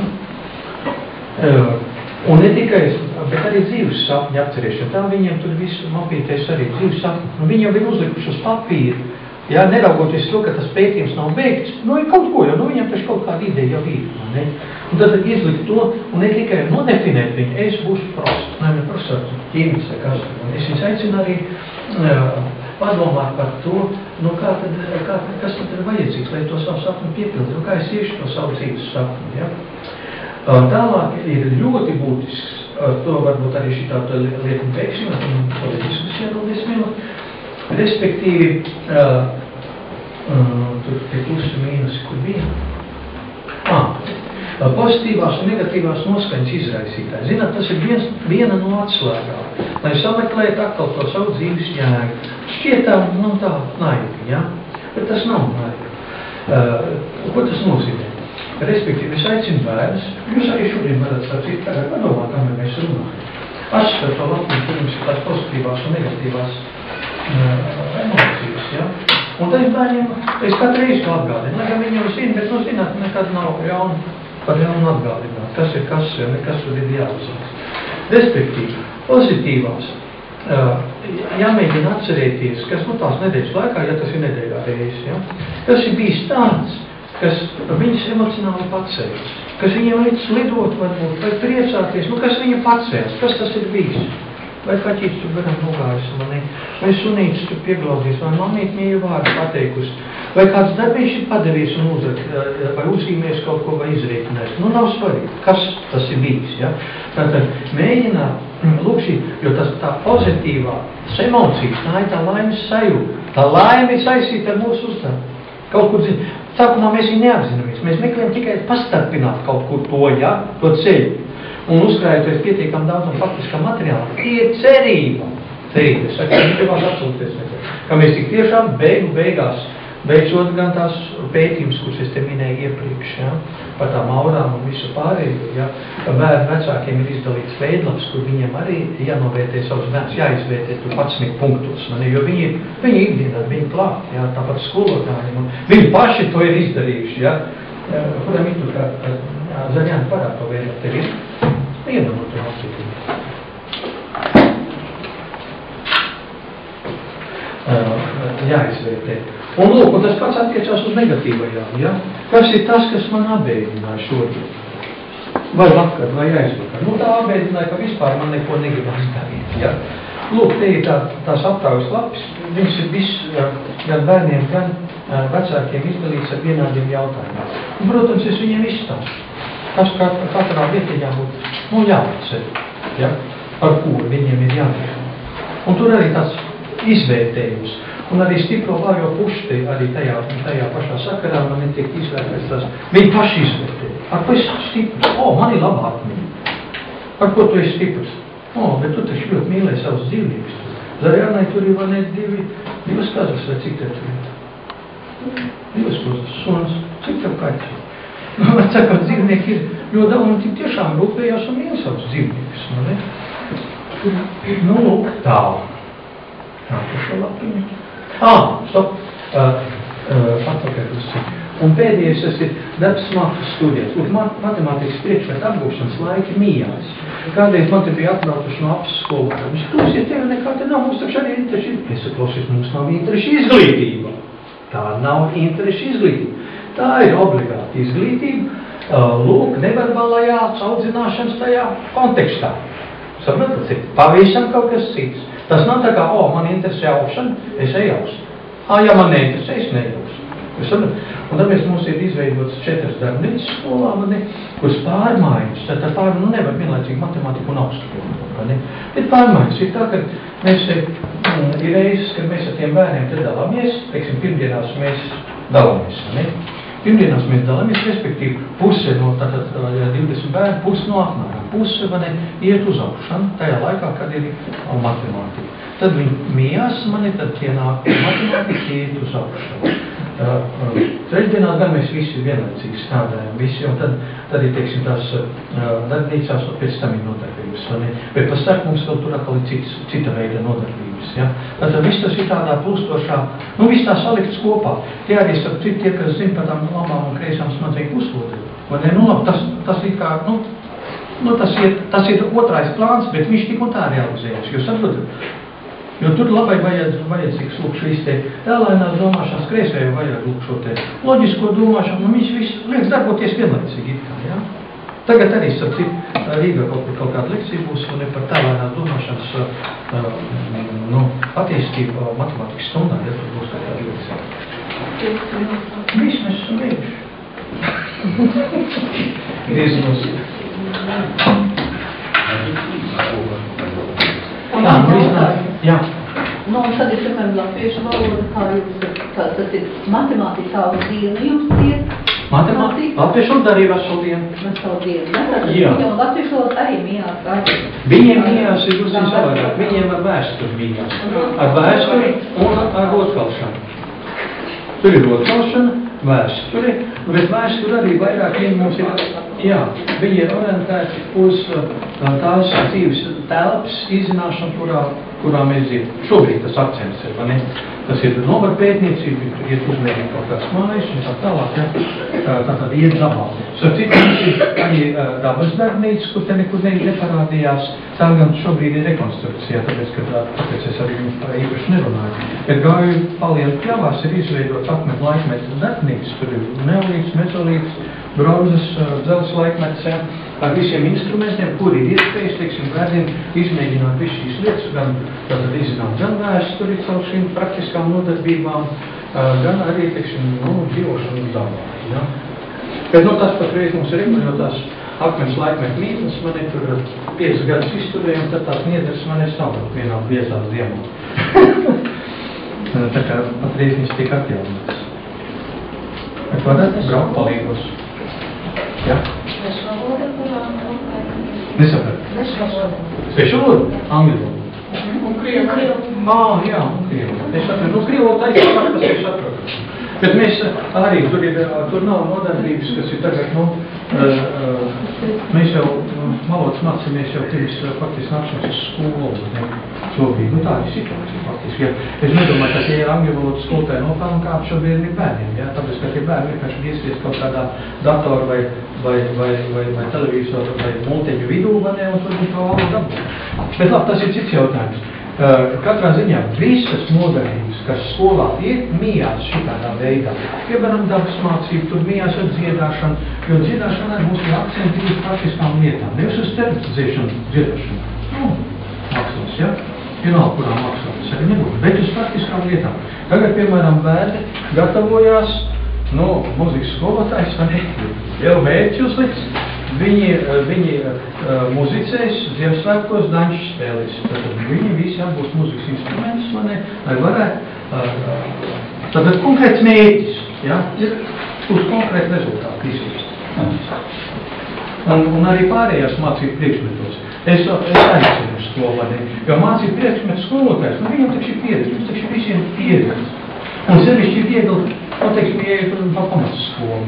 Un ne tikai, bet arī dzīves sapņu atcerēšana, tā viņiem tur visu mapīties arī dzīves sapņu, un viņi jau ir uzlikuši uz papīru, ja? Neraugoties to, ka tas pētījums nav beigts, ir kaut ko, jo viņam taču kaut kāda ideja jau ir, ne? Un tad izlikt to, un ne tikai nodefinēt viņu, es būšu profesors, ķīmis vai kas. Es viņus aicinu arī padomāt par to, kas tad ir vajadzīgs, lai to savu sapni piepildītu, kā es iešu to savu dzīves sapni. Ja? Tālāk ir ļoti būtisks, to varbūt arī šī tāda lieta beigsim, un to diskusijā vēl 10 minūtes, respektīvi, tur tie plusi mīnusi, kur bija. Pozitīvās un negatīvās noskaņas izraisītāji. Zināt, tas ir viena no atslēgām, lai sameklētu atkal to savu dzīves jēgu. Šķietām, tā naivi, ja? Bet tas nav naivi. Ko tas nozīmē? Respektīvi, es aicinu bērnus, jūs arī šodien varat sacīt, tagad padomāt, kā mēs runājam. Atšķirt to Latviju, pirms ir tās pozitīvās un negatīvās emocijas, ja? Un tad bērniem, es katru reizi to atgādinu, lai gan viņi jau zina, bet zināt, nekad nav par jaunu atgādināt, kas ir kas, ja nekas tur ir jāuzsāks. Respektīvi, pozitīvās, jāmēģina atcerēties, kas tās nedēļas laikā, ja tas ir nedēļā reizes, ja? Tas ir bijis tāds, kas viņas emocionāli pacēlas, kas viņiem līdz lidot varbūt, vai priecāties, kas viņa pacēlas, kas tas ir bijis. Vai kaķītis tur varam nogājis mani, vai sunītis tur pieglaudīs, vai mamīt mīļu vārdu pateikusi, vai kāds darbiņš ir padevies un vai uzzīmēs kaut ko, vai izrēķinājis. Nav svarīgi, kas tas ir bijis, ja? Tātad mēģināt, jo tā pozitīvās emocijas, tā ir tā laimes sajūta. Tā laime ir saistīta ar mūsu uzdevumu. Kaut kur zina. Sākumā mēs viņu neapzināmies. Mēs meklējam tikai pastarpināt kaut kur to, ja, to ceļu. Un uzkrājoties pietiekam daudz un faktiskā materiāla. Tie ir cerība. Cerība. Es saku, ka mēs atsulties nekad. Ka mēs tik tiešām beigās, beidzot gan tās pētījums, kurus es te minēju iepriekš, ja, par tām aurām un visu pārējo, ja, ka bērnu vecākiem ir izdalīts veidlaps, kur viņiem arī jānovērtē savus bērnus, jāizvērtē tur 11 punktos, jo viņi ikdienā, viņi klāt, ja, tāpat skolotājiem, viņi paši to ir izdarījuši, ja, kuram ir tur kā Zaļāni parāda to veidlapu, tev ir viena no to apsītību. Jāizvērtē. Un lūk, un tas pats attiecās uz negatīvajām, ja? Kas ir tas, kas man abēdināja šodien? Vai vakar, vai aizvakar? Tā abēdināja, ka vispār man neko negribas darīt, ja? Lūk, te ir tās aptaujas lapis, viņas ir viss, gan bērniem, gan vecākiem izdalīts ar vienādiem jautājumiem. Un, protams, es viņiem izstāstu. Tas katrā vietiņā būtu, jāatcer, ja? Par ko viņiem ir jādomā. Un tur arī tāds izvērtējums. Un arī stipro vājo puši arī tajā pašā sakarā man netiek izvērtēts tas. Viņi paši izvērtē. Ar ko es stiprs? Man ir labā atmiņa. Ar ko tu esi stiprs? Bet tu taču ļoti mīlēji savus dzīvības. Zaļānai tur ir vai ne divas kazas vai cik te tur ir? Divas kazas, suns, cik tev kaķi? Man saka, dzīvnieki ir ļoti daudz un tik tiešām rūpējās un mīl savus dzīvniekus. Lūk, tā. Šo lapiņu. Stop. Atpakaļ uz citu. Un pēdējais tas ir darbs mākslas studijas. Matemātikas priekšmetu apgūšanas laiki mījās. Kādreiz man te bija atbraukuši no apskolotājiem. Viņš klausies, tev nekā te nav, mums taču arī intereši. Es klausies, mums nav intereši izglītība. Tā nav intereši izglītība. Tā ir obligāta izglītība. Lūk, neverbalajā audzināšanas tajā kontekstā. Saprotat, tas ir pavisam kaut kas cits. Tas nav tā kā, man interesē augšana, es ejaustu. Ja man neinteresē, es nejaustu. Un tāpēc mums ir izveidotas 4 darbnīcas skolā, kuras pārmaiņas. Tā pārmaiņas nevar vienlaicīgi matemātiku un augstskolu. Bet pārmaiņas ir tā, ka mēs ir reizes, kad mēs ar tiem bērniem te dalāmies, teiksim, pirmdienās mēs dalāmies. Pirmdienās mēs dalāmies, respektīvi, puse no 20 bērnu, puse no apmērā. Puse iet uz augšanu, tajā laikā, kad ir matemātika. Tad viņi mījās tad ienāk matemātika, iet uz augšanu. Trešdienās gan mēs visi vienlaicīgi strādājam, visi, un tad ir, teiksim, tās darbnīcās, un pēc tam ir nodarbības. Bet pa starp mums vēl tur atkal ir cita veida nodarbības. Ja? Tad viss tas ir tādā plūstošā, viss tā salikts kopā. Tie arī starp citu, tie, kas zina par tām labām un kreisām smadzeņu puslodēm. Tas ir kā, tas ir otrais plāns, bet viņš tik un tā realizējas. Jūs saprotat? Jo tur labai vajadzīgs lūk šīs te ēlainās domāšanas, kreisēju vajag lūk šo te loģisko domāšanu, un viņš viss liekas darboties vienlaicīgi. Ja? Tagad arī, starp citu, Rīgā kaut kāda lekcija būs un par ēlainās domāšanas attīstību matemātikas stundā, ja tur būs kādā lekcija. Viss mēs esam beiguši. Griezinos. Jā. Un tad ir, piemēram, latviešu valoda, kā jūs, tas ir matemātikā uz dienu jums tiek? Latviešu valoda arī veselu dienu. Veselu dienu, jā. Viņam latviešu valoda arī mījās. Viņiem mījās ir uzsīm savādāk. Viņiem ar vēsturi mījās. Ar vēsturi un ar rotkalšanu. Tur ir rotkalšana, vēsturi, bet vēsturi arī vairāk viņi mums ir, jā, viņi ir orientēti uz tās dzīves telpas izzināšanu, kurā mēs dzīvojam. Šobrīd tas akcents ir, vai ne? Tas ir novada pētniecība, iet uzmērīt kaut kāds mājas un tā tālāk, ja? Tātad iet dabā. Citu mums ir arī dabas darbnīca, kur te nekur neparādījās, tā gan šobrīd ir rekonstrukcijā, tāpēc es arī jums tā īpaši nerunāju. Bet gāju Palienu pļavās ir izveidots akmeņu laikmetas darbnīca, tur ir neolīts, mezolīts, bronzas, dzelzs laikmets, ja? Ar visiem instrumentiem, kuri ir iespējas, teiksim, bērniem izmēģināt visu šīs lietas, gan tātad izzināt gan vēsturi caur šīm praktiskām nodarbībām, gan arī, teiksim, dzīvošanu uz dabā. Ja? Bet tas patreiz mums ir regulējotās akmens laikmetu mītnes, man ir tur 5 gadus izturējumi, tad tās niedras man ir savrūt vienā biezās diemā. Tā kā patreiz viņas tiek atjaunātas. Bet varat braukt palīgos? Ja? Nesapratu. Svešu valodu? Angļu valodu. Un krievu. Jā, un krievu. Es sapratu. Krievu taisa saka, tas es sapratu. Bet mēs arī, tur nav nodarbības, kas ir tagad, mēs jau valodas mācāmies jau pirms faktiski nākšanas uz skolu, šobrīd. Tā ir situācija faktiski. Ja es nedomāju, ka tie angļu valodas skolotāji nopelna kādu šobrīd ir bērniem, ja? Tāpēc, ka tie bērni vienkārši iesies kaut kādā datoru vai televizoru vai multiņu vidū, un tur viņi to valodu dabū. Bet labi, tas ir cits jautājums. Katrā ziņā visas nodarbības, kas skolā ir, mījās šitādā veidā. Piemēram, dabas mācība, tur mījās ar dziedāšanu, jo dziedāšana arī mums ir akcenti uz praktiskām lietām. Nevis uz teorētizēšanu dziedāšanu. Mākslas, ja? Vienalga, kurām mākslas arī nebūtu, bet uz praktiskām lietām. Tagad, piemēram, bērni gatavojās, mūzikas skolotājs, vai ne? Jau mērķi uzliks. Viņi muzicēs Ziemassvētkos daņšu spēlēs. Tātad viņi visi atbūs muzikas instrumentus, lai varētu. Tātad konkrēts mērķis, ja, ir uz konkrētu rezultātu izvērst. Un arī pārējās mācību priekšmetos. Es aicinu uz skolu, jo mācību priekšmetu skolotājs, viņam taču ir pieredze, mums taču visiem pieredze. Un sevišķi ir viegli, teiksim, ieiet pa pamatskolu,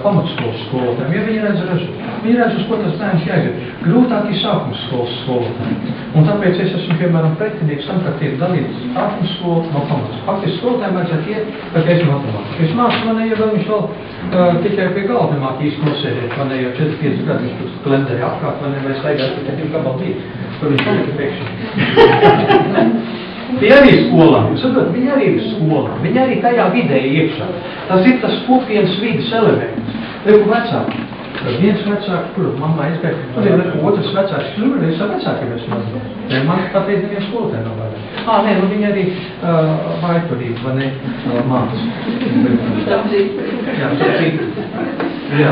pamatskolas skolotājiem, ja viņi redz rezultātu. Viņi redz, uz ko tas bērns jāiet. Grūtāk ir sākuma skolas skolotājiem. Un tāpēc es esmu, piemēram, pretinieks tam, ka tiek dalīts sākuma skola no pamatskolas. Faktiski skolotājiem vajadzētu iet, kad es matemātiku. Es mācu, ja vēl viņš vēl tikai pie galda nemāk īsti nosēdēt, jau 4-5 gadu viņš tur klendēja apkārt, vai staigāt tikai 2 gabalīt. Tur viņš palika priekšā. Viņi arī ir skolā, jūs saprotat, viņi arī ir skolā, viņi arī tajā vidē iekšā. Tas ir tas kopienas vidas elements. Reku vecāki. Tad viens vecāks, kur mamma aizgāja, tad ir reku otrs vecāks, es runāju ar vecākiem es runāju. Man patreiz neviens skolotāji nav vajag. Viņi arī vājturīgi, vai ne, māca. Jā,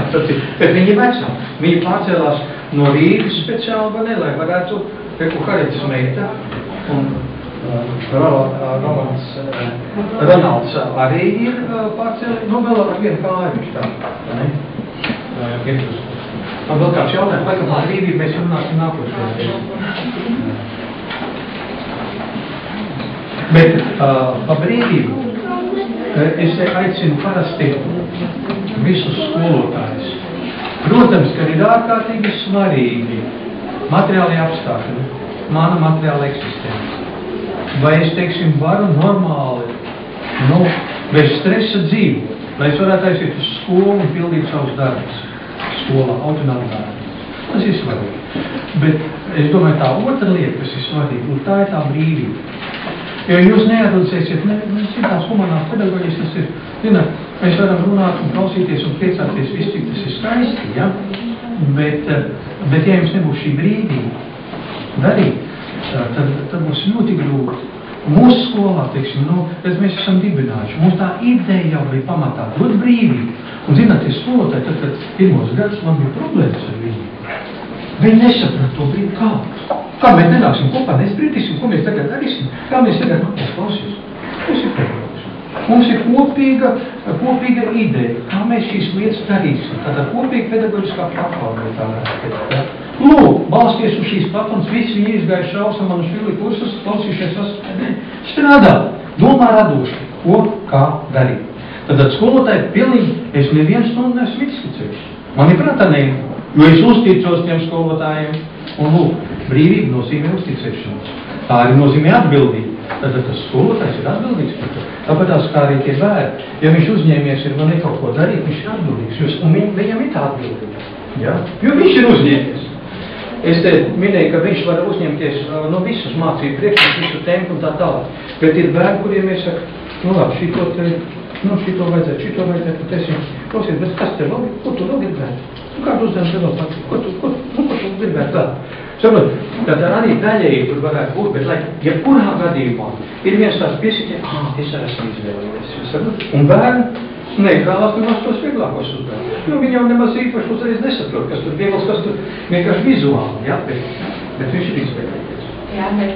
bet viņi vecāki. Viņi pārcēlās no Rīgas speciāli, vai ne, lai varētu, reku Haritas meita un Ronalds arī ir pārcēlījis, vēl ar vienu kāju viņš tā, ne? Man vēl kāds jautājums, laikam par brīvību mēs runāsim nākošajā. Bet par brīvību es aicinu parasti visus skolotājus. Protams, ka ir ārkārtīgi svarīgi materiāli apstākļi, mana materiāla eksistence. Vai es, teiksim, varu normāli, bez stresa dzīvot, lai es varētu aiziet uz skolu un pildīt savus darbus skolā, autonomi darbus. Tas ir svarīgi. Bet es domāju, tā otra lieta, kas ir svarīga, un tā ir tā brīvība. Jo jūs neatlicēsiet, citās humanās pedagoģijas tas ir, mēs varam runāt un klausīties un priecāties visu, cik tas ir skaisti, ja? Bet ja jums nebūs šī brīvība darīt, tad mums ļoti grūti. Mūsu skolā, teiksim, mēs esam dibinājuši. Mums tā ideja jau bija pamatā, dot brīvību. Un zināt, tie skolotāji, tad pirmos gadus man bija problēmas ar viņu. Viņi nesaprata to brīvi, kā mēs nenāksim kopā, nespriedīsim, ko mēs tagad darīsim, kā mēs tagad klausies. Mums ir pedagogs. Mums ir kopīga ideja, kā mēs šīs lietas darīsim. Tātad kopīga pedagoģiskā platforma, tā varētu teikt. Balsties uz šīs platformas, visi viņi izgāja šausam un švili kursus, klausījušies strādā, domā radoši, ko, kā darīt. Tad skolotāji pilnīgi, es nevienu stundu neesmu izticējis. Manuprāt, tā ne, jo es uzticos tiem skolotājiem, un lūk, brīvība nozīmē uzticēšanos. Tā arī nozīmē atbildību. Tad tas skolotājs ir atbildīgs par to. Tāpēc kā arī tie bērni, ja viņš uzņēmies ir man kaut ko darīt, viņš ir atbildīgs, un viņam ir tā atbildība. Ja? Jo viņš ir uzņēmies. Es te minēju, ka viņš var uzņemties no visus mācību priekšmetus, visu tempu un tā tālāk. Bet ir bērni, kuriem es saku, nu labi, šito vajadzētu, tad es jums klausies, bet kas te vēl, ko tu vēl gribētu? Nu, kādu uzdevums te vēl patīt? Ko tu gribētu vēl? Saprot, tad arī daļēji tur varētu būt, bet lai jebkurā gadījumā ir viens tāds piesīķi, es esmu izvēlējies. Saprot? Un bērni negrālās nemaz tos vieglākos uzdevums. Nu, viņi jau nemaz īpaši uzreiz nesaprot, kas tur viegls, kas tur vienkārši vizuāli, ja? Bet viņš ir izvēlējies. Jā, ne.